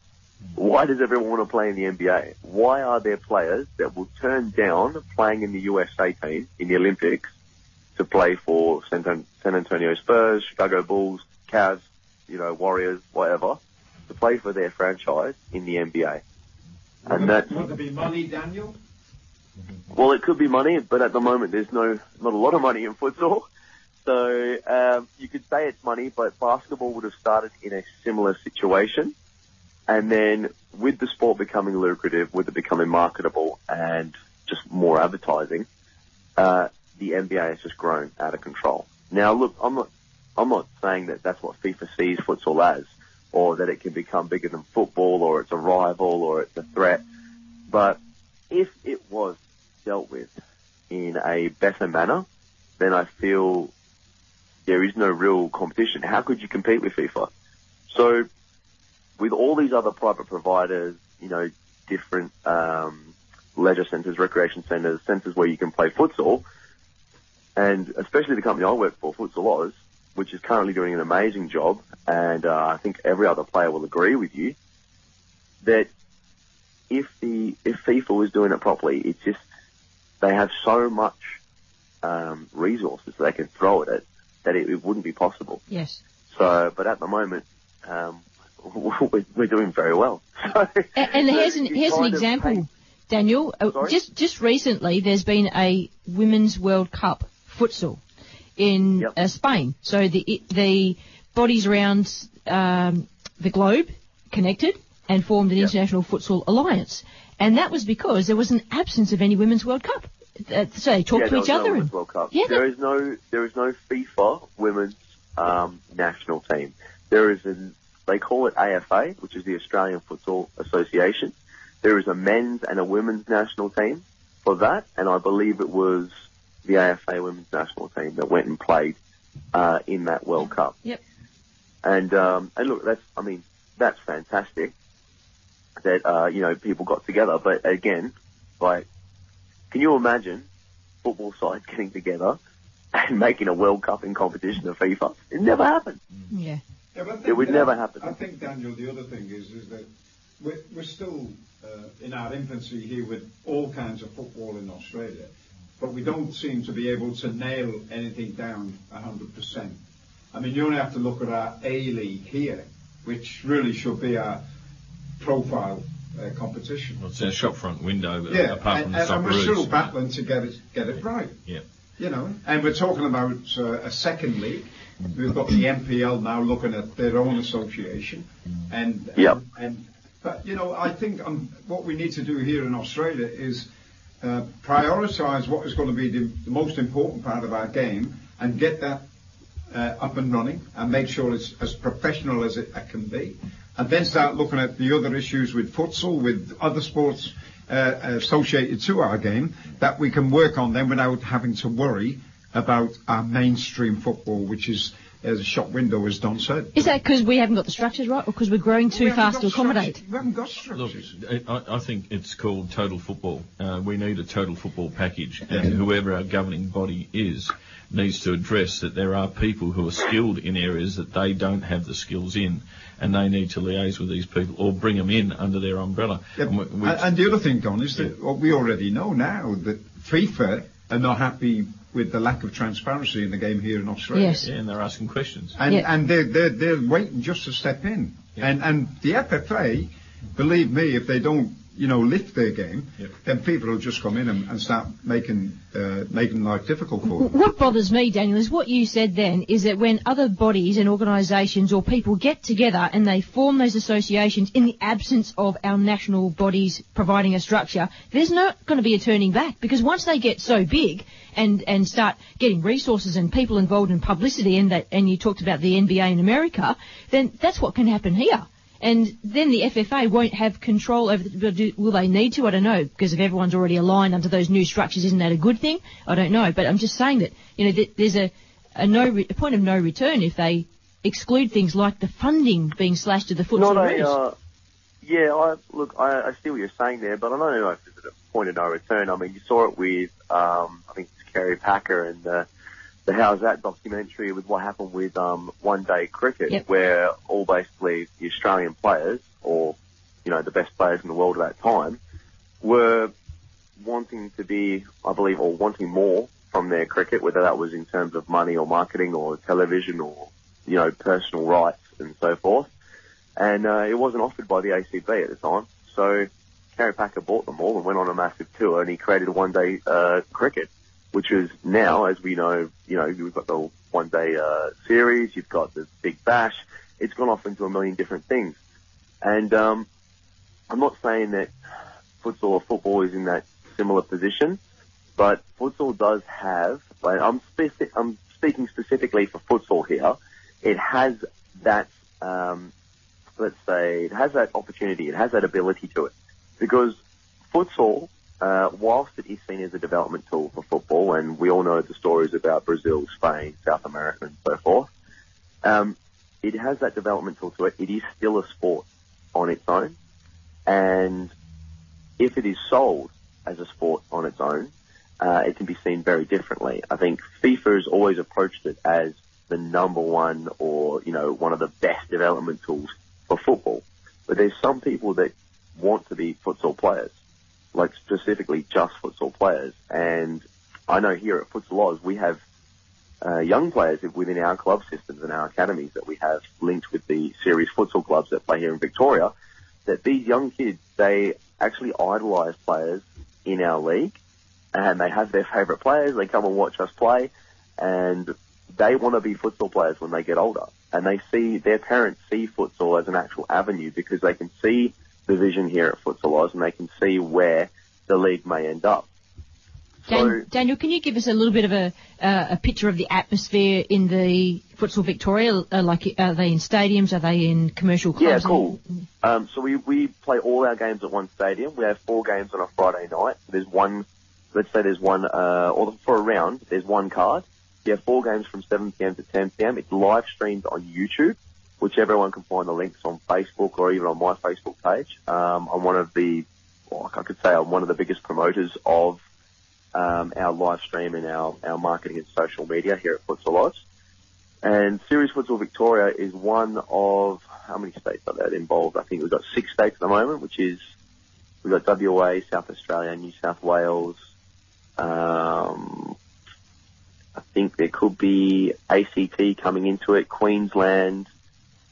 Why does everyone want to play in the NBA? Why are there players that will turn down playing in the USA team in the Olympics to play for San Antonio Spurs, Chicago Bulls, Cavs, Warriors, whatever, to play for their franchise in the NBA? And that's, would there be money, Daniel? Well, it could be money, but at the moment there's not a lot of money in futsal. So you could say it's money, but basketball would have started in a similar situation. And then with the sport becoming lucrative, with it becoming marketable and just more advertising, the NBA has just grown out of control. Now, look, I'm not saying that that's what FIFA sees futsal as, or that it can become bigger than football, or it's a rival, or it's a threat. But if it was dealt with in a better manner, then I feel there is no real competition. How could you compete with FIFA? So with all these other private providers, different leisure centres, recreation centres, centres where you can play futsal, and especially the company I work for, Futsal Oz, which is currently doing an amazing job, and I think every other player will agree with you, that if FIFA was doing it properly, it's just, they have so much resources they can throw at it that it wouldn't be possible. Yes. So, but at the moment, we're doing very well. And here's an example, Daniel. Just recently, there's been a Women's World Cup futsal in Spain. So the bodies around the globe connected and formed an international futsal alliance, and that was because there was an absence of any Women's World Cup. So they talked to each other. Women's World Cup. There is no FIFA Women's national team. There is they call it AFA, which is the Australian Futsal Association. There is a men's and a women's national team for that, and I believe it was the AFA women's national team that went and played in that World Cup. Yep. And look, that's fantastic that people got together. But again, like, can you imagine football sides getting together and making a World Cup in competition of FIFA? It never happened. Yeah. It would never happen. I think, Daniel, the other thing is that we're still in our infancy here with all kinds of football in Australia, but we don't seem to be able to nail anything down 100%. I mean, you only have to look at our A-League here, which really should be our profile competition. Well, it's our shopfront window, and apart from the Socceroos. And we're still battling to get it right. Yeah. You know, and we're talking about a second league. We've got the NPL now looking at their own association, but you know, I think what we need to do here in Australia is prioritise what is going to be the most important part of our game and get that up and running and make sure it's as professional as it can be, and then start looking at the other issues with futsal, with other sports associated to our game that we can work on then without having to worry about our mainstream football, which is as a shop window, as Don said. Is that because we haven't got the structures right, or because we're growing too fast to accommodate? We haven't got structures. Look, I think it's called total football. We need a total football package, and whoever our governing body is needs to address that there are people who are skilled in areas that they don't have the skills in, and they need to liaise with these people or bring them in under their umbrella. Yep. And the other thing, Don, is that what we already know now, that FIFA are not happy with the lack of transparency in the game here in Australia. Yes. Yeah, and they're asking questions. And they're waiting just to step in. Yeah. And the FFA, believe me, if they don't, lift their game, then people will just come in and start making life difficult for them. What bothers me, Daniel, is what you said then, is that when other bodies and organisations or people get together and they form those associations in the absence of our national bodies providing a structure, there's not going to be a turning back, because once they get so big and start getting resources and people involved in publicity, and you talked about the NBA in America, then that's what can happen here. And then the FFA won't have control over will they need to? I don't know, because if everyone's already aligned under those new structures, isn't that a good thing? I don't know, but I'm just saying that, there's a point of no return if they exclude things like the funding being slashed to the futsal rules. I see what you're saying there, but I don't know if there's a point of no return. I mean, you saw it with, I think it's Kerry Packer and the How's That documentary with what happened with one-day cricket, where all basically the Australian players, or the best players in the world at that time, were wanting to be, I believe, or wanting more from their cricket, whether that was in terms of money or marketing or television or personal rights and so forth. And it wasn't offered by the ACB at the time, so Kerry Packer bought them all and went on a massive tour, and he created a one-day cricket, which is now, as we know, you've got the one-day series, you've got the Big Bash. It's gone off into a million different things. And I'm not saying that futsal or football is in that similar position, but futsal does have, I'm speaking specifically for futsal here, it has that, it has that opportunity, it has that ability to it. Because futsal, whilst it is seen as a development tool for football, and we all know the stories about Brazil, Spain, South America, and so forth, it has that development tool to it. It is still a sport on its own, and if it is sold as a sport on its own, it can be seen very differently. I think FIFA has always approached it as the number one, or one of the best development tools for football. But there's some people that want to be futsal players, like specifically just futsal players. And I know here at Futsal Oz we have young players within our club systems and our academies that we have linked with the series futsal clubs that play here in Victoria, that these young kids, they actually idolise players in our league, and they have their favourite players. They come and watch us play, and they want to be futsal players when they get older. And their parents see futsal as an actual avenue, because they can see the vision here at Futsal Oz, and they can see where the league may end up. Daniel, can you give us a little bit of a picture of the atmosphere in the Futsal Victoria? Are they in stadiums? Are they in commercial clubs? Yeah, cool. So we play all our games at one stadium. We have 4 games on a Friday night. There's one, or for a round, there's one card. You have 4 games from 7 p.m. to 10 p.m. It's live streamed on YouTube, which everyone can find the links on Facebook or even on my Facebook page. I'm one of the biggest promoters of our live stream and our marketing and social media here at Futsal Oz. And Series Futsal Victoria is one of, how many states are there involved? I think we've got 6 states at the moment, which is, we've got WA, South Australia, New South Wales, I think There could be ACT coming into it, Queensland,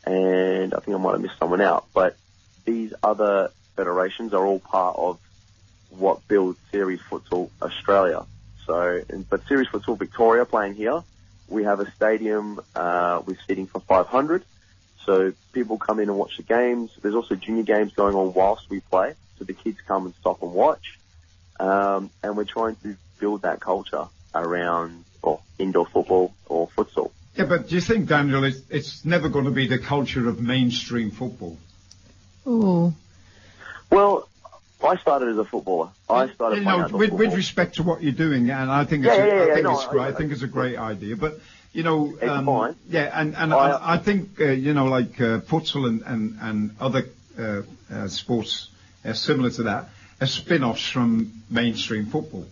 and I think I might have missed someone out. But these other federations are all part of what builds Series Futsal Australia. But Series Futsal Victoria playing here, we have a stadium with seating for 500. So people come in and watch the games. There's also junior games going on whilst we play. So the kids come and stop and watch. And we're trying to build that culture around indoor football or futsal. Yeah, but do you think, Daniel, it's never going to be the culture of mainstream football? Oh. Well, I started as a footballer. I started playing outdoor football. With respect to what you're doing, and I think it's great. I think it's a great idea. But you know, I think futsal and other sports similar to that are spin-offs from mainstream football.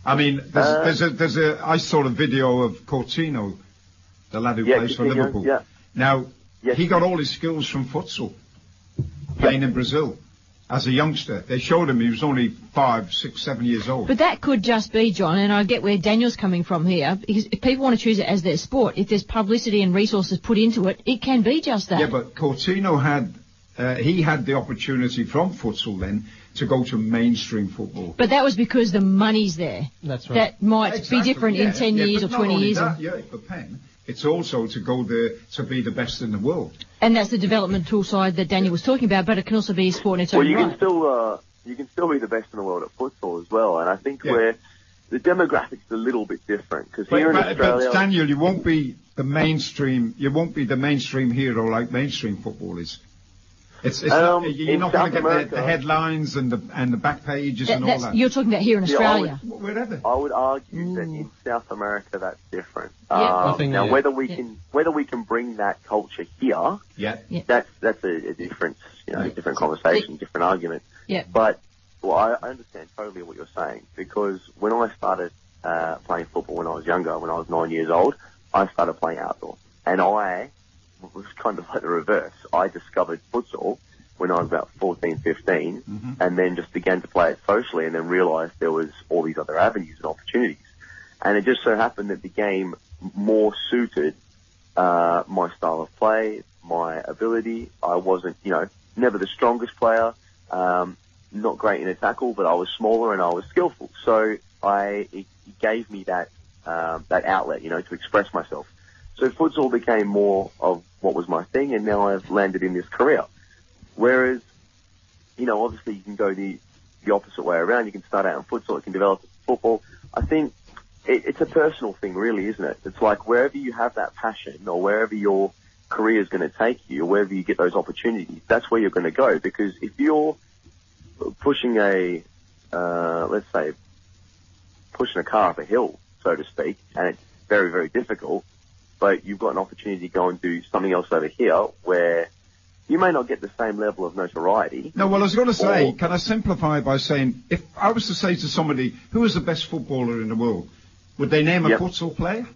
I mean, I saw a video of Coutinho, the lad who plays for Liverpool. Yeah. Now, he got all his skills from futsal, playing in Brazil. As a youngster, they showed him he was only 5, 6, 7 years old. But that could just be, John, and I get where Daniel's coming from here, because if people want to choose it as their sport, if there's publicity and resources put into it, it can be just that. Yeah, but Coutinho had the opportunity from futsal then to go to mainstream football. But that was because the money's there. That's right. That might be different in 10 years or 20 years. For Penn, it's also to go there to be the best in the world. And that's the developmental side that Daniel was talking about, but it can also be a sport in its own right. You can still be the best in the world at futsal as well, and I think where the demographics are a little bit different because here in Australia. But Daniel, you won't be the mainstream hero like mainstream football is. You're not going to get the headlines and the back pages and all that. You're talking about here in Australia. I would argue that in South America that's different. Whether we can bring that culture here, that's a different different conversation, different argument. Yeah. But I understand totally what you're saying because when I started playing football when I was younger, when I was 9 years old, I started playing outdoor, and I was kind of like the reverse. I discovered futsal when I was about 14, 15, and then just began to play it socially and then realised there was all these other avenues and opportunities. And it just so happened that the game more suited my style of play, my ability. I wasn't, never the strongest player, not great in a tackle, but I was smaller and I was skillful. So it gave me that outlet, to express myself. So futsal became more of what was my thing, and now I've landed in this career. Whereas, obviously you can go the opposite way around. You can start out in futsal, you can develop football. I think it's a personal thing, really, isn't it? It's like wherever you have that passion or wherever your career is going to take you or wherever you get those opportunities, that's where you're going to go. Because if you're pushing let's say, pushing a car up a hill, so to speak, and it's very, very difficult, but you've got an opportunity to go and do something else over here where you may not get the same level of notoriety. No, well, I was going to say, can I simplify by saying, if I was to say to somebody, who is the best footballer in the world, would they name a futsal player?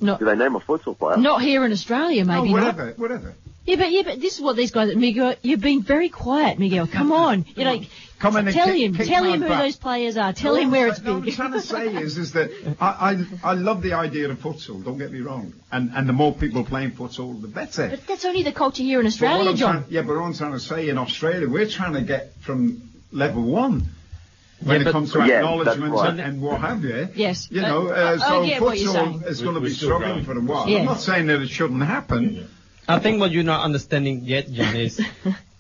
No. Do they name a futsal player? Not here in Australia, maybe not. Whatever. Yeah, but this is what these guys, Miguel, you've been very quiet, Miguel. Come on. Tell him who those players are. Tell him where it's been. What I'm trying to say is that I love the idea of futsal, don't get me wrong. And the more people playing futsal, the better. But that's only the culture here in Australia, John. But what I'm trying to say, in Australia, we're trying to get from level 1 when it comes to acknowledgement and what have you. Yes. So futsal is going to be struggling for a while. Yeah. I'm not saying that it shouldn't happen. I think what you're not understanding yet, John, is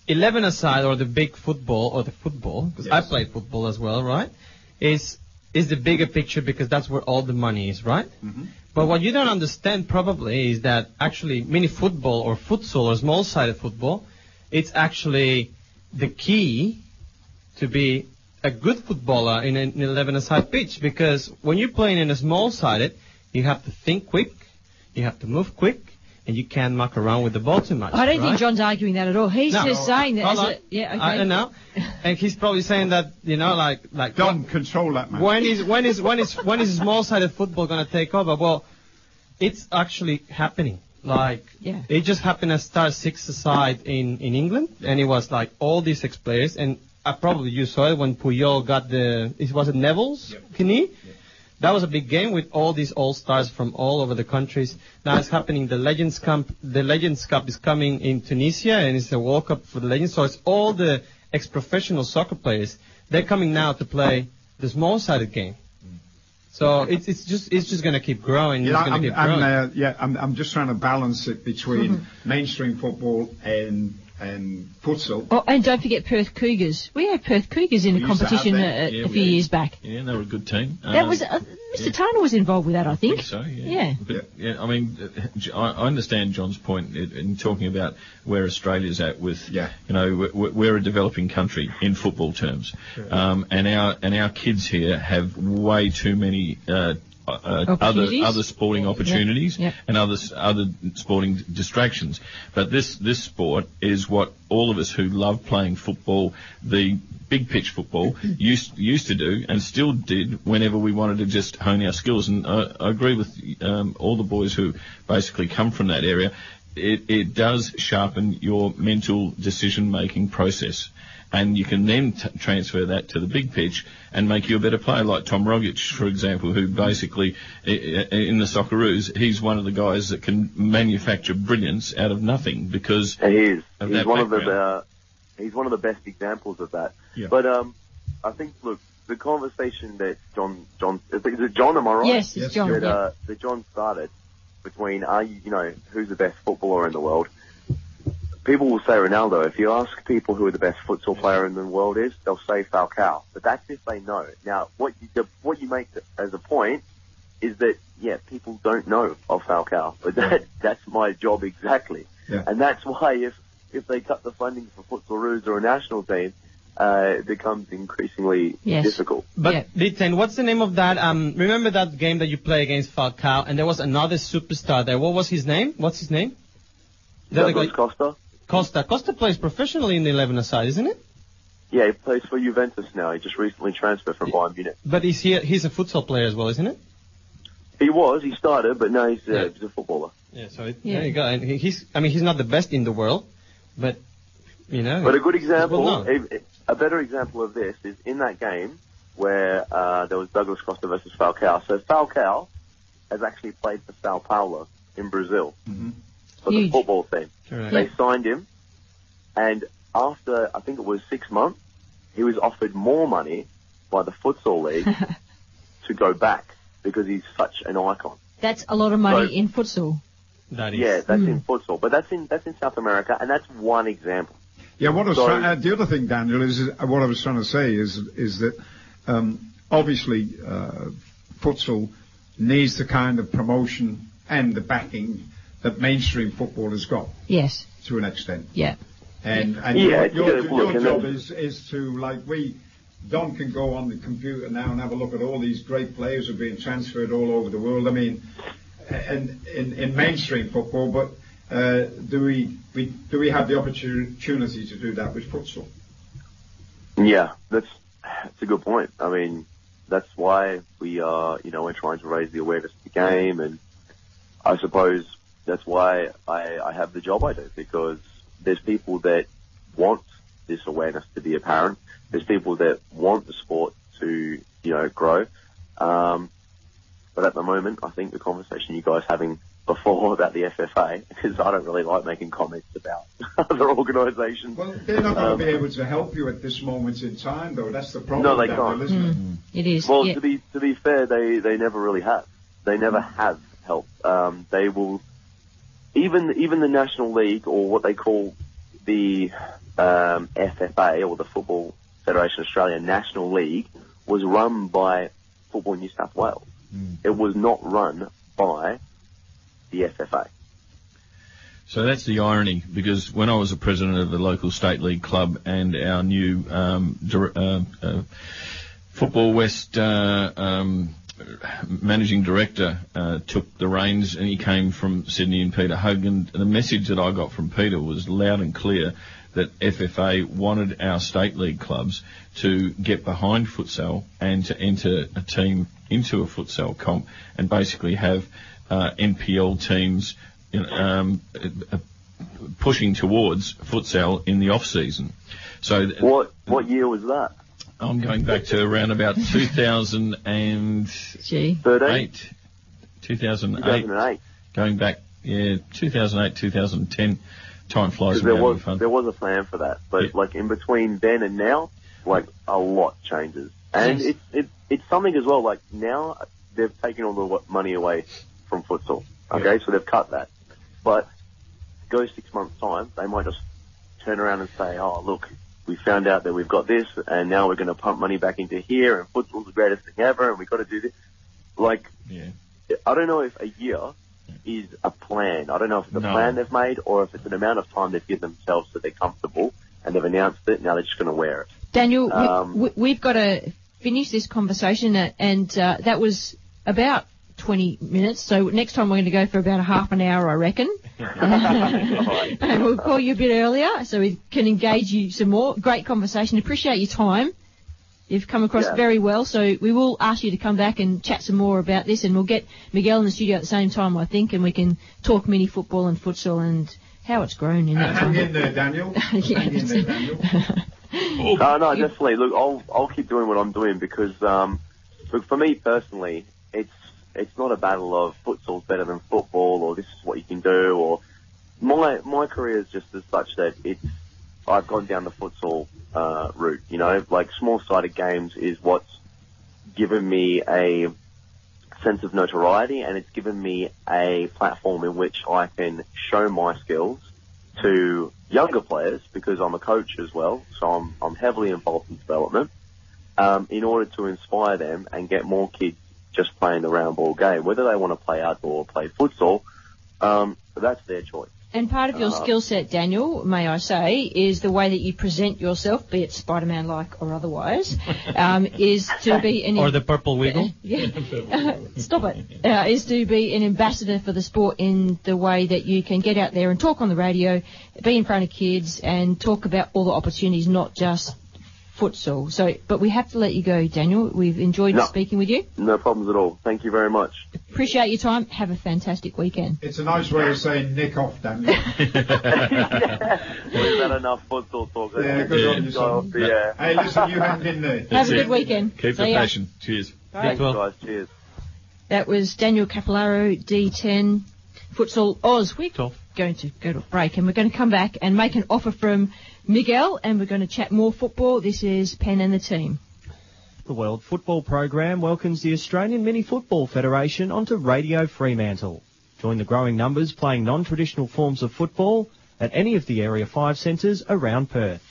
11-a-side or the big football because I played football as well, right? Is the bigger picture because that's where all the money is, right? Mm-hmm. But what you don't understand probably is that actually mini football or futsal or small-sided football, it's actually the key to be a good footballer in an 11-a-side pitch because when you're playing in a small-sided, you have to think quick, you have to move quick, and you can't muck around with the ball too much. I don't think John's arguing that at all. He's just saying that. I don't know. And he's probably saying that, like don't control that, man. When is small-sided football going to take over? Well, it's actually happening. It just happened at Star 6-a-side in England, and it was like all these ex-players, and probably you saw it when Puyol got was it Neville's knee? that was a big game with all these all-stars from all over the countries. Now it's happening. The Legends Cup is coming in Tunisia, and it's a World Cup for the Legends. So it's all the ex-professional soccer players. They're coming now to play the small-sided game. So it's just going to keep growing. I'm just trying to balance it between mainstream football and futsal. Oh, and don't forget Perth Cougars. We had Perth Cougars in a competition a few years back. Yeah, they were a good team. That was Mr. Turner was involved with that, I think. So, yeah. But, I mean, I understand John's point in talking about where Australia's at with, we're a developing country in football terms, and our kids here have way too many. Other sporting opportunities and other sporting distractions, but this sport is what all of us who love playing football, the big pitch football, used to do and still did whenever we wanted to just hone our skills. And I agree with all the boys who basically come from that area. It does sharpen your mental decision-making process. And you can then transfer that to the big pitch and make you a better player, like Tom Rogic, for example, who basically, in the Socceroos, he's one of the guys that can manufacture brilliance out of nothing because he's one of the best examples of that. Yeah. But I think, look, the conversation that John, is it John? Am I right? Yes, it's John. That John started between who's the best footballer in the world. People will say Ronaldo. If you ask people who the best futsal player in the world is, they'll say Falcao. But that's if they know. Now, what you make as a point is that, people don't know of Falcao. But that's my job exactly. Yeah. And that's why if they cut the funding for Futsalroos or a national team, it becomes increasingly difficult. But, Litten, what's the name of that? Remember that game that you play against Falcao, and there was another superstar there. What was his name? What's his name? Douglas Costa. Costa plays professionally in the 11-a-side, isn't it? Yeah, he plays for Juventus now. He just recently transferred from Bayern Munich. But he's a futsal player as well, isn't it? He started, but now he's a footballer. Yeah, so there you go. And he's not the best in the world, but, But a good example, a better example of this is in that game where there was Douglas Costa versus Falcao. So Falcao has actually played for Sao Paulo in Brazil. Mm-hmm. For the football team. Correct. They signed him, and after, I think it was 6 months, he was offered more money by the futsal league to go back because he's such an icon. That's a lot of money in futsal. That is. Yeah, that's in futsal, but that's in South America, and that's one example. Yeah, the other thing, Daniel, is what I was trying to say is that obviously futsal needs the kind of promotion and the backing that mainstream football has got. Yes. To an extent. Yeah. And your job is to, Don can go on the computer now and have a look at all these great players who are being transferred all over the world. I mean, and in mainstream football, but do we have the opportunity to do that with futsal? Yeah, that's a good point. I mean, that's why we are, we're trying to raise the awareness of the game, and I suppose that's why I have the job I do, because there's people that want this awareness to be apparent. There's people that want the sport to, grow. But at the moment, I think the conversation you guys having before about the FFA, because I don't really like making comments about other organisations. Well, they're not going to be able to help you at this moment in time, though. That's the problem. No, they can't. Isn't it? It is. Well, to be fair, they never really have. They never have helped. They will. Even the National League, or what they call the FFA, or the Football Federation Australia National League, was run by Football New South Wales. It was not run by the FFA. So that's the irony, because when I was a president of the local state league club, and our new Football West managing director took the reins, and he came from Sydney, and Peter Hogan. The message that I got from Peter was loud and clear that FFA wanted our state league clubs to get behind futsal and to enter a team into a futsal comp and basically have NPL teams pushing towards futsal in the off season. So what year was that? I'm going back to around about 2008. 2008. Going back, 2008, 2010. Time flies around. There was a plan for that, but like in between then and now, like a lot changes, and it's something as well. Like now they've taken all the money away from futsal. Okay, so they've cut that, but go 6 months time, they might just turn around and say, "Oh, look, we found out that we've got this, and now we're going to pump money back into here, and futsal's the greatest thing ever, and we've got to do this." Like, I don't know if a year is a plan. I don't know if it's a plan they've made or if it's an amount of time they've given themselves so they're comfortable and they've announced it. Now they're just going to wear it. Daniel, we've got to finish this conversation, and that was about 20 minutes. So next time we're going to go for about a half an hour, I reckon. And we'll call you a bit earlier so we can engage you some more. Great conversation. Appreciate your time. You've come across very well, so we will ask you to come back and chat some more about this, and we'll get Miguel in the studio at the same time, I think, and we can talk mini football and futsal and how it's grown in that time. Hang in there, Daniel. Hang in there, Daniel. No, definitely. Look, I'll keep doing what I'm doing because, look, for me personally, it's not a battle of futsal's better than football or this is what you can do, or my career is just as such that I've gone down the futsal route, you know, like small-sided games is what's given me a sense of notoriety, and it's given me a platform in which I can show my skills to younger players because I'm a coach as well, so I'm heavily involved in development in order to inspire them and get more kids just playing the round ball game, whether they want to play outdoor or play futsal. That's their choice. And part of your skill set, Daniel, may I say, is the way that you present yourself, be it Spider-Man-like or otherwise, is to be an... Or the purple wiggle. Stop it. Is to be an ambassador for the sport in the way that you can get out there and talk on the radio, be in front of kids and talk about all the opportunities, not just futsal. So, but we have to let you go, Daniel. We've enjoyed speaking with you. No problems at all. Thank you very much. Appreciate your time. Have a fantastic weekend. It's a nice way of saying nick off, Daniel. We've had enough futsal talk. Yeah, good on you, son. Hey, listen, you hang in there. Have a good weekend. Keep the passion. Cheers. Thanks, guys. Cheers. That was Daniel Capillaro, D10, Futsal Oz. We're going to go to a break, and we're going to come back and make an offer from Miguel, and we're going to chat more football. This is Penn and the team. The World Football Program welcomes the Australian Mini Football Federation onto Radio Fremantle. Join the growing numbers playing non-traditional forms of football at any of the Area 5 centres around Perth.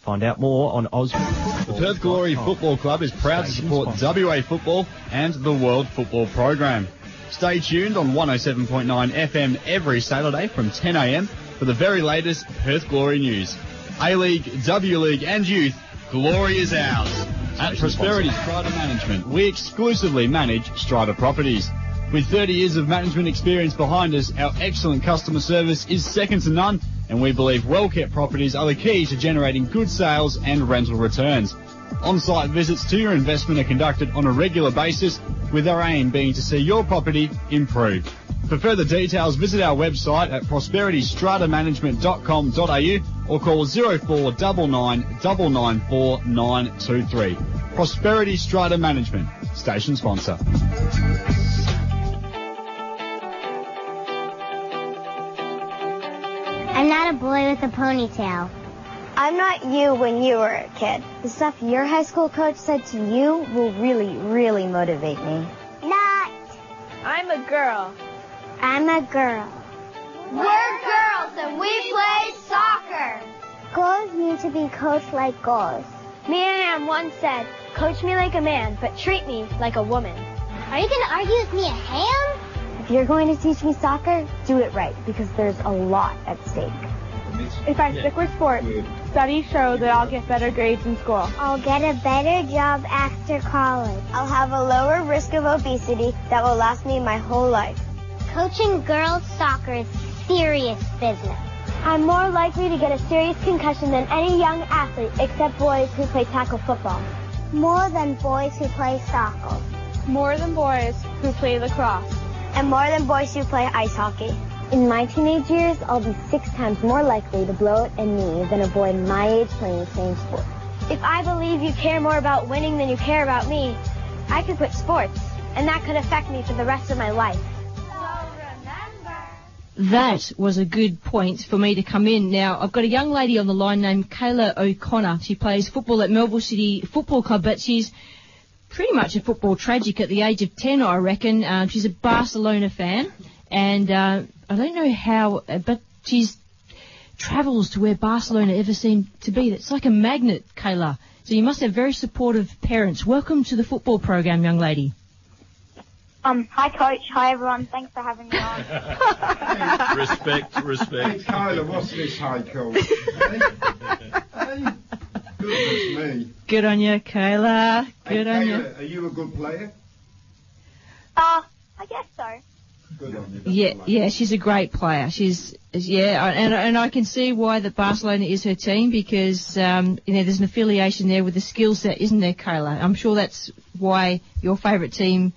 Find out more on Oz. The Perth Glory Football Club is proud to support WA football and the World Football Program. Stay tuned on 107.9 FM every Saturday from 10 a.m. for the very latest Perth Glory news. A-League, W-League and Youth, glory is ours. At Prosperity Strata Management, we exclusively manage strata properties. With 30 years of management experience behind us, our excellent customer service is second to none, and we believe well-kept properties are the key to generating good sales and rental returns. On-site visits to your investment are conducted on a regular basis, with our aim being to see your property improve. For further details, visit our website at prosperitystratamanagement.com.au or call 0499 994 923. Prosperity Strata Management, station sponsor. I'm not a boy with a ponytail. I'm not you when you were a kid. The stuff your high school coach said to you will really, really motivate me. Not. I'm a girl. I'm a girl. We're girls and we play soccer. Girls need to be coached like girls. Man once said, coach me like a man, but treat me like a woman. Are you going to argue with me a ham? If you're going to teach me soccer, do it right, because there's a lot at stake. If I stick with sports, studies show that I'll get better grades in school. I'll get a better job after college. I'll have a lower risk of obesity that will last me my whole life. Coaching girls soccer is serious business. I'm more likely to get a serious concussion than any young athlete except boys who play tackle football. More than boys who play soccer. More than boys who play lacrosse. And more than boys who play ice hockey. In my teenage years, I'll be 6 times more likely to blow out a knee than a boy my age playing the same sport. If I believe you care more about winning than you care about me, I could quit sports, and that could affect me for the rest of my life. That was a good point for me to come in. Now, I've got a young lady on the line named Kayla O'Connor. She plays football at Melville City Football Club, but she's pretty much a football tragic at the age of 10, I reckon. She's a Barcelona fan, and I don't know how, but she's travels to where Barcelona ever seemed to be. It's like a magnet, Kayla. So you must have very supportive parents. Welcome to the football program, young lady. Hi, Coach. Hi, everyone. Thanks for having me on. Respect. Hey, Kyla, what's this high coach? Hey? Goodness me. Good on you, Kayla. Good on you. Are you a good player? I guess so. Good on you. Yeah, she's a great player. And I can see why the Barcelona is her team because, there's an affiliation there with the skill set, isn't there, Kayla? I'm sure that's why your favourite team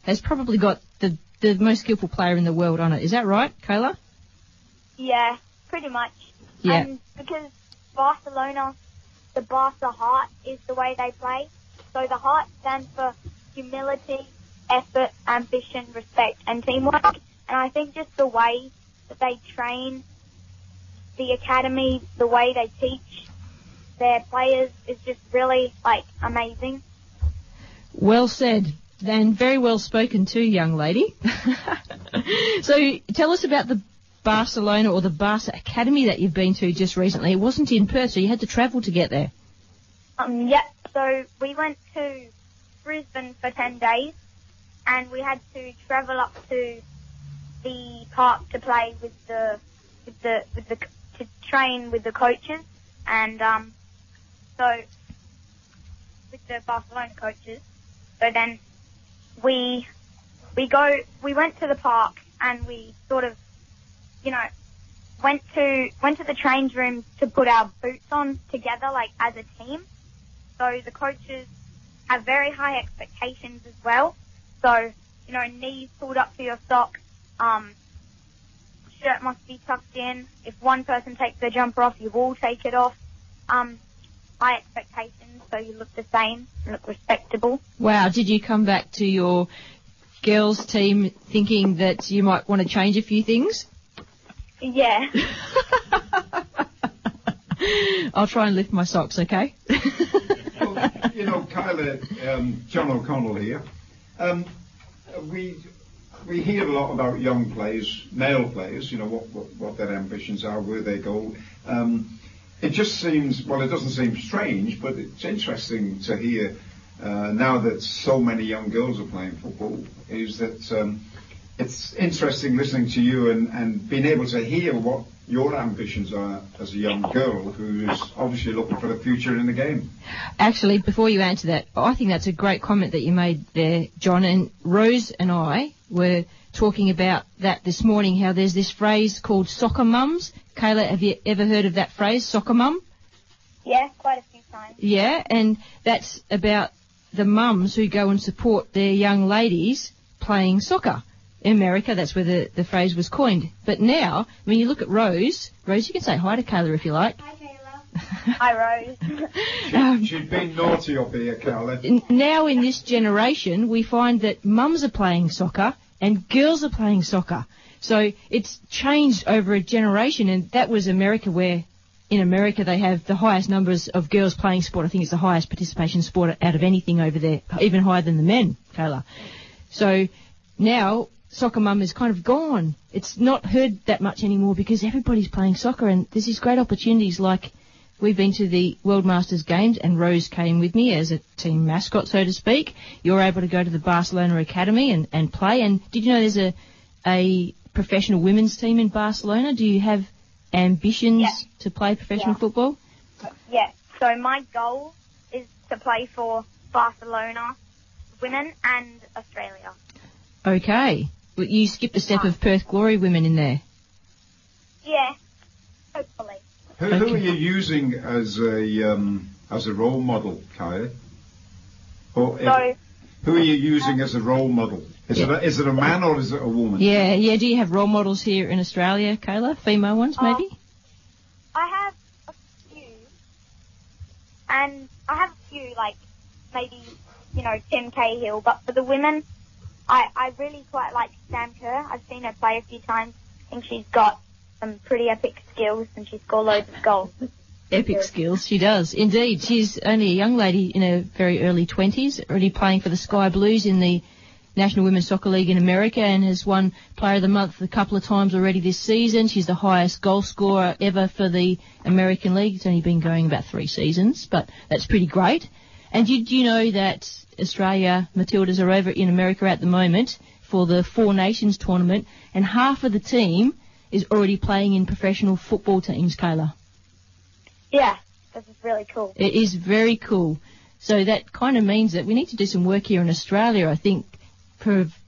has probably got the most skillful player in the world on it. Is that right, Kayla? Yeah, pretty much. Yeah. Because Barcelona, the Barca heart is the way they play. So the heart stands for humility, effort, ambition, respect, and teamwork. And I think just the way that they train, the academy, the way they teach their players is just really, amazing. Well said. And very well spoken too, young lady. So tell us about the Barcelona or the Barca Academy that you've been to just recently. It wasn't in Perth, so you had to travel to get there. So we went to Brisbane for 10 days, and we had to travel up to the park to play to train with the coaches, and so with the Barcelona coaches. So then we went to the park and we sort of, went to the change room to put our boots on together, as a team. So the coaches have very high expectations as well. So, knees pulled up to your socks, shirt must be tucked in. If one person takes their jumper off, you all take it off. High expectations, so you look the same, look respectable. Wow, did you come back to your girls' team thinking that you might want to change a few things? Yeah. I'll try and lift my socks, okay? Well, Kyla, John O'Connell here. We hear a lot about young players, male players, what their ambitions are, where they go. It just seems, it doesn't seem strange, but it's interesting to hear now that so many young girls are playing football, is that it's interesting listening to you and being able to hear what your ambitions are as a young girl who is obviously looking for the future in the game. Actually, before you answer that, I think that's a great comment that you made there, John, and Rose and I were talking about that this morning, how there's this phrase called soccer mums. Kayla, have you ever heard of that phrase, soccer mum? Yeah, quite a few times. Yeah, and that's about the mums who go and support their young ladies playing soccer. In America, that's where the phrase was coined. But now, when you look at Rose, you can say hi to Kayla if you like. Hi, Kayla. Hi, Rose. She's been naughty up here, Kayla. Now in this generation, we find that mums are playing soccer and girls are playing soccer. So it's changed over a generation, and that was America, where in America they have the highest numbers of girls playing sport. I think it's the highest participation sport out of anything over there, even higher than the men, Kayla. So now soccer mum is kind of gone. It's not heard that much anymore because everybody's playing soccer, and there's these great opportunities like we've been to the World Masters Games, and Rose came with me as a team mascot, so to speak. You're able to go to the Barcelona Academy and play. And did you know there's a professional women's team in Barcelona? Do you have ambitions to play professional football? Yeah. So my goal is to play for Barcelona women and Australia. Okay. Well, you skipped a step of Perth Glory women in there. Yeah, hopefully. Who are you using as a role model, Kaya? Who are you using as a role model? Is it a man or is it a woman? Yeah. Do you have role models here in Australia, Kayla? Female ones, maybe? I have a few, and have a few, like, maybe, you know, Tim Cahill, but for the women, I really quite like Sam Kerr. I've seen her play a few times. I think she's got some pretty epic skills, and she scores loads of goals. Epic skills, she does. Indeed, she's only a young lady in her very early 20s, already playing for the Sky Blues in the National Women's Soccer League in America, and has won Player of the Month a couple of times already this season. She's the highest goal scorer ever for the American League. It's only been going about 3 seasons, but that's pretty great. And did you know that Australia Matildas are over in America at the moment for the Four Nations tournament, and half of the team is already playing in professional football teams, Kayla? Yeah, this is really cool. It is very cool. So that kind of means that we need to do some work here in Australia, I think,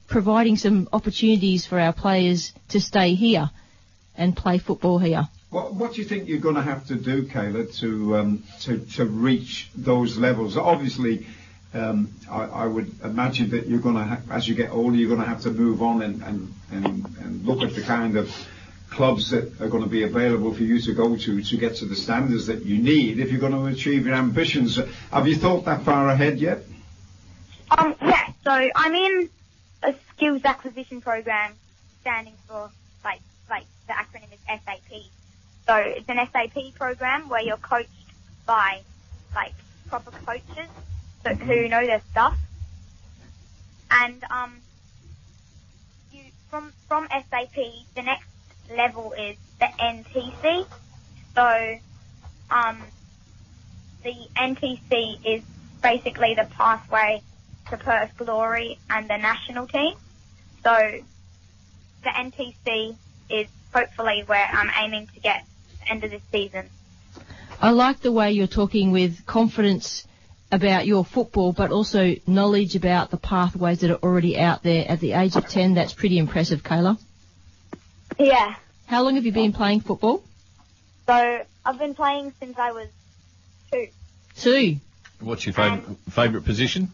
providing some opportunities for our players to stay here and play football here. What do you think you're going to have to do, Kayla, to reach those levels? Obviously, I would imagine that you're going to, as you get older, you're going to have to move on and look at the kind of clubs that are going to be available for you to go to get to the standards that you need if you're going to achieve your ambitions. Have you thought that far ahead yet? Yeah, so I'm in a skills acquisition program standing for, like the acronym is SAP. So it's an SAP program where you're coached by, like, proper coaches who know their stuff. And from SAP, the next level is the NTC. So the NTC is basically the pathway to Perth Glory and the national team. So the NTC is hopefully where I'm aiming to get at the end of this season. I like the way you're talking with confidence about your football, but also knowledge about the pathways that are already out there at the age of 10. That's pretty impressive, Kayla. Yeah. How long have you been playing football? So I've been playing since I was 2. 2? What's your favourite position?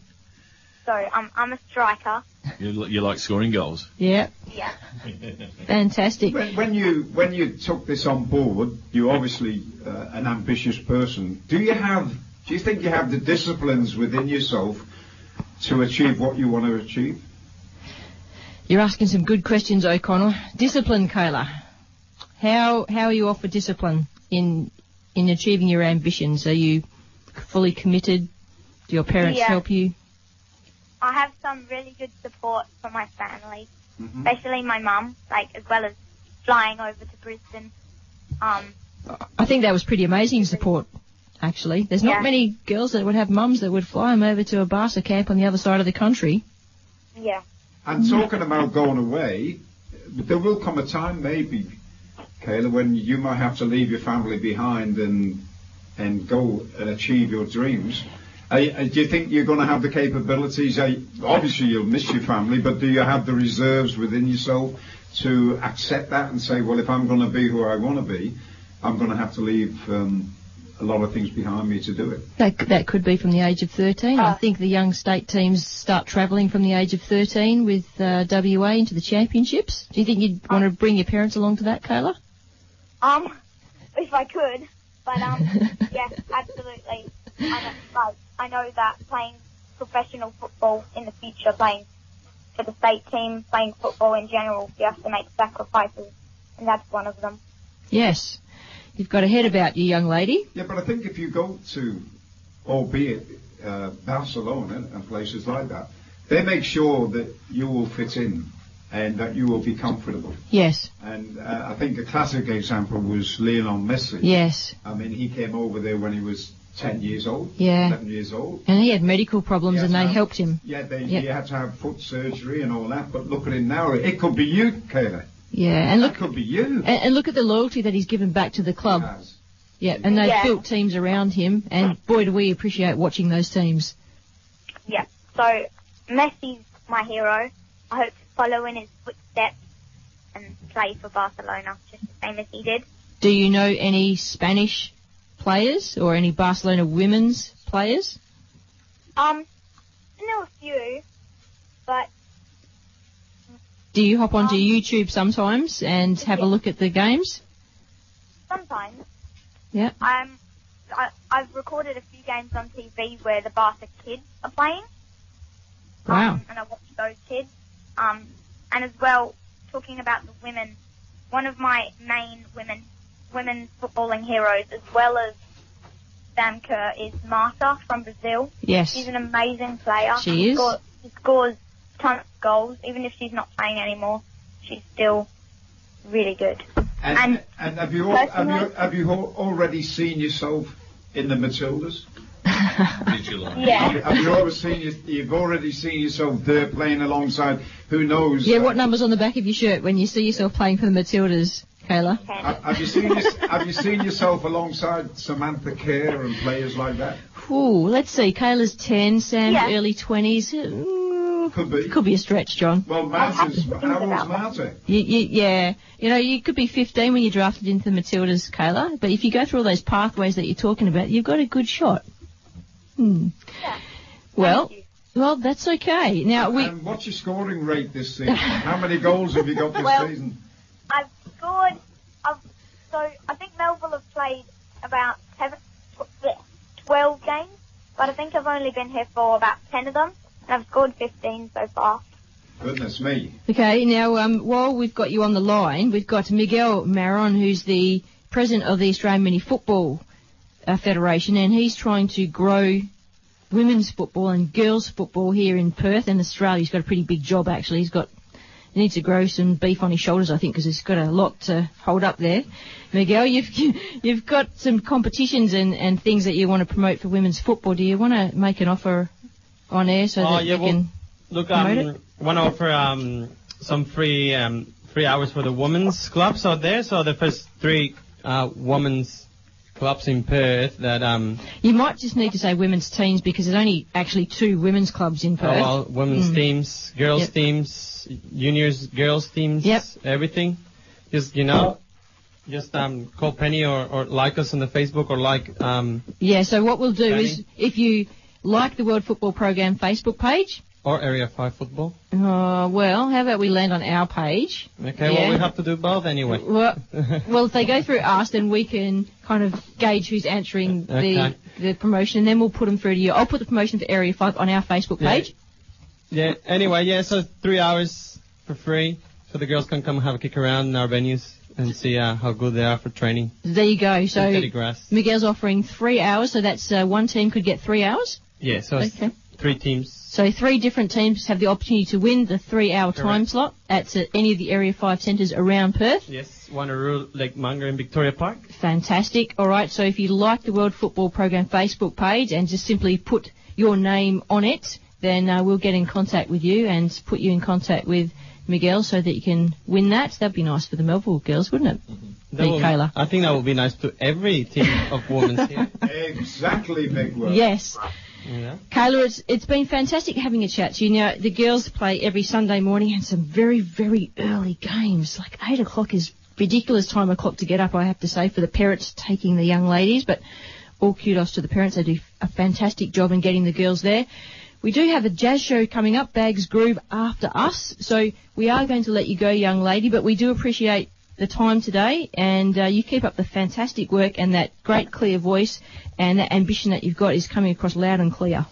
So I'm a striker. You like scoring goals? Yeah. Yeah. Fantastic. When you took this on board, you're obviously an ambitious person. Do you think you have the disciplines within yourself to achieve what you want to achieve? You're asking some good questions, O'Connell. Discipline, Kayla. How are you off for discipline in achieving your ambitions? Are you fully committed? Do your parents help you? I have some really good support from my family, especially my mum, as well as flying over to Brisbane. I think that was pretty amazing support, actually. There's not many girls that would have mums that would fly them over to a Barca camp on the other side of the country. Yeah. And talking about going away, there will come a time, maybe, Kayla, when you might have to leave your family behind and go and achieve your dreams. Do you think you're going to have the capabilities? Obviously, you'll miss your family, but do you have the reserves within yourself to accept that and say, well, if I'm going to be who I want to be, I'm going to have to leave a lot of things behind me to do it? That could be from the age of 13. I think the young state teams start travelling from the age of 13 with WA into the championships. Do you think you'd want to bring your parents along to that, Kayla? If I could. But, yeah, absolutely. I know that playing professional football in the future, playing for the state team, playing football in general, you have to make sacrifices, and that's one of them. Yes. You've got a head about you, young lady. Yeah, but I think if you go to, albeit Barcelona and places like that, they make sure that you will fit in and that you will be comfortable. Yes. And I think a classic example was Lionel Messi. Yes. I mean, he came over there when he was 10 years old, yeah. 11 years old. And he had medical problems and they helped him. Yeah, he had to have foot surgery and all that, but look at him now. It could be you, Kayla. Yeah, and look, that could be you. And look at the loyalty that he's given back to the club. Yeah, and they've built teams around him, and boy, do we appreciate watching those teams. Yeah, so Messi's my hero. I hope to follow in his footsteps and play for Barcelona, just the same as he did. Do you know any Spanish players or any Barcelona women's players? I know a few, but... Do you hop onto YouTube sometimes and have a look at the games? Sometimes. Yeah. I've recorded a few games on TV where the Barca kids are playing. Wow. And I watched those kids. And as well, talking about the women, one of my main women's footballing heroes, as well as Sam Kerr, is Marta from Brazil. Yes. She's an amazing player. She is. She scores tons of goals. Even if she's not playing anymore, she's still really good. And have you already seen yourself in the Matildas? Did you like? Yeah. Have you always you've already seen yourself there playing alongside, who knows? Yeah, what number's on the back of your shirt when you see yourself playing for the Matildas, Kayla? Have you seen yourself alongside Samantha Kerr and players like that? Ooh, let's see. Kayla's 10, Sam's Yeah. early 20s. Could be a stretch, John. Well, how old's Marta? Yeah. You know, you could be 15 when you're drafted into the Matildas, Kayla, but if you go through all those pathways that you're talking about, you've got a good shot. Yeah. Well, that's okay. Now And what's your scoring rate this season? How many goals have you got this season? I've scored. So I think Melville have played about 12 games, but I think I've only been here for about 10 of them, and I've scored 15 so far. Goodness me. Okay, now while we've got you on the line, we've got Miguel Maron, who's the president of the Australian Mini Football Federation, and he's trying to grow women's football and girls' football here in Perth and Australia. He's got a pretty big job, actually. He needs to grow some beef on his shoulders, I think, because he's got a lot to hold up there. Miguel, you've got some competitions and things that you want to promote for women's football. Do you want to make an offer on air so that we can promote it? Want to offer some free hours for the women's clubs out there. So the first 3 women's clubs in Perth that you might just need to say women's teams because there's only actually 2 women's clubs in Perth. Women's teams, girls teams, juniors, girls teams, everything. Just call Penny or like us on the Facebook or like. So what we'll do is if you like the World Football Program Facebook page. Or Area 5 Football. Well, how about we land on our page? Okay, well, we have to do both anyway. Well, if they go through us, then we can kind of gauge who's answering the promotion, and then we'll put them through to you. I'll put the promotion for Area 5 on our Facebook page. Yeah, anyway, so 3 hours for free, so the girls can come have a kick around in our venues and see how good they are for training. There you go. So grass. Miguel's offering 3 hours, so that's one team could get 3 hours? Yeah, so it's 3 teams. So 3 different teams have the opportunity to win the 3-hour time slot at any of the Area 5 centres around Perth. Yes, Wanneroo, Lake Munger and Victoria Park. Fantastic. All right, so if you like the World Football Program Facebook page and just simply put your name on it, then we'll get in contact with you and put you in contact with Miguel so that you can win that. That'd be nice for the Melville girls, wouldn't it? Kayla. I think that would be nice to every team of women here. Exactly, big word. Yes. Yeah. Kayla, it's been fantastic having a chat to you. Now, the girls play every Sunday morning and some very, very early games. Like 8 o'clock is ridiculous time o'clock to get up, I have to say, for the parents taking the young ladies. But all kudos to the parents. They do a fantastic job in getting the girls there. We do have a jazz show coming up, Bags Groove, after us. So we are going to let you go, young lady, but we do appreciate the time today, and you keep up the fantastic work, and that great clear voice and that ambition that you've got is coming across loud and clear.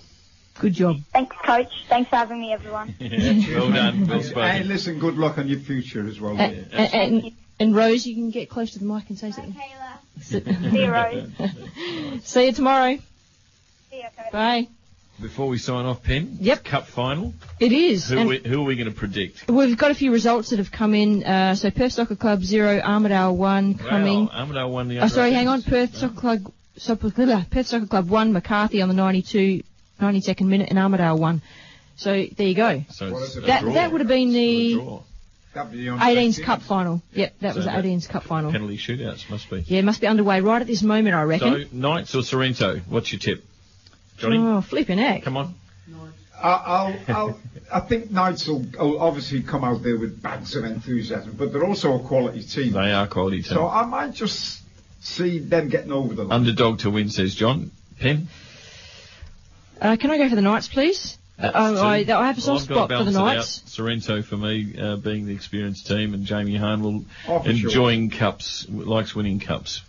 Good job. Thanks, Coach. Thanks for having me, everyone. Well done. Well spoken. Hey, listen, good luck on your future as well. And Rose, you can get close to the mic and say something. See you, Rose. See you tomorrow. See you, Coach. Bye. Before we sign off, Pen, Yep. Cup final. It is. Who are we going to predict? We've got a few results that have come in. So Perth Soccer Club 0, Armidale 1 coming. Wow, Armidale won the hang on. Perth Soccer Club 1, McCarthy on the 92nd minute, and Armidale 1. So there you go. So that would have been the That'd be on 18's 16. Cup final. Yep, that was the 18's Cup final. Penalty shootouts must be. Yeah, must be underway right at this moment, I reckon. So Knights or Sorrento? What's your tip, Johnny? Oh, flipping heck. Come on. I think Knights will obviously come out there with bags of enthusiasm, but they're also a quality team. They are a quality team. So I might just see them getting over the line. Underdog to win, says John. Pen? Can I go for the Knights, please? I have a soft spot for the Knights. Sorrento, for me, being the experienced team, and Jamie Hahn Oh, enjoying cups, likes winning cups.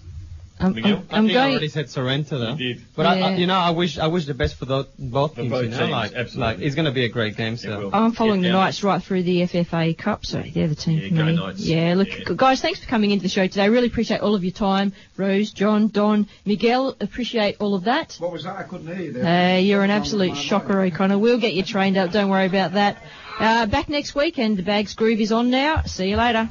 Miguel? I think I already said Sorrento though. You did. But I wish the best for both teams. both teams, absolutely. Like it's going to be a great game. So I'm following the Knights right through the FFA Cup, so they're the team for go me. Knights. Yeah, look, guys, thanks for coming into the show today. I really appreciate all of your time. Rose, John, Don, Miguel, appreciate all of that. What was that? I couldn't hear you there. You're an absolute shocker, O'Connor. We'll get you trained up. Don't worry about that. Back next week, and the Bags Groove is on now. See you later.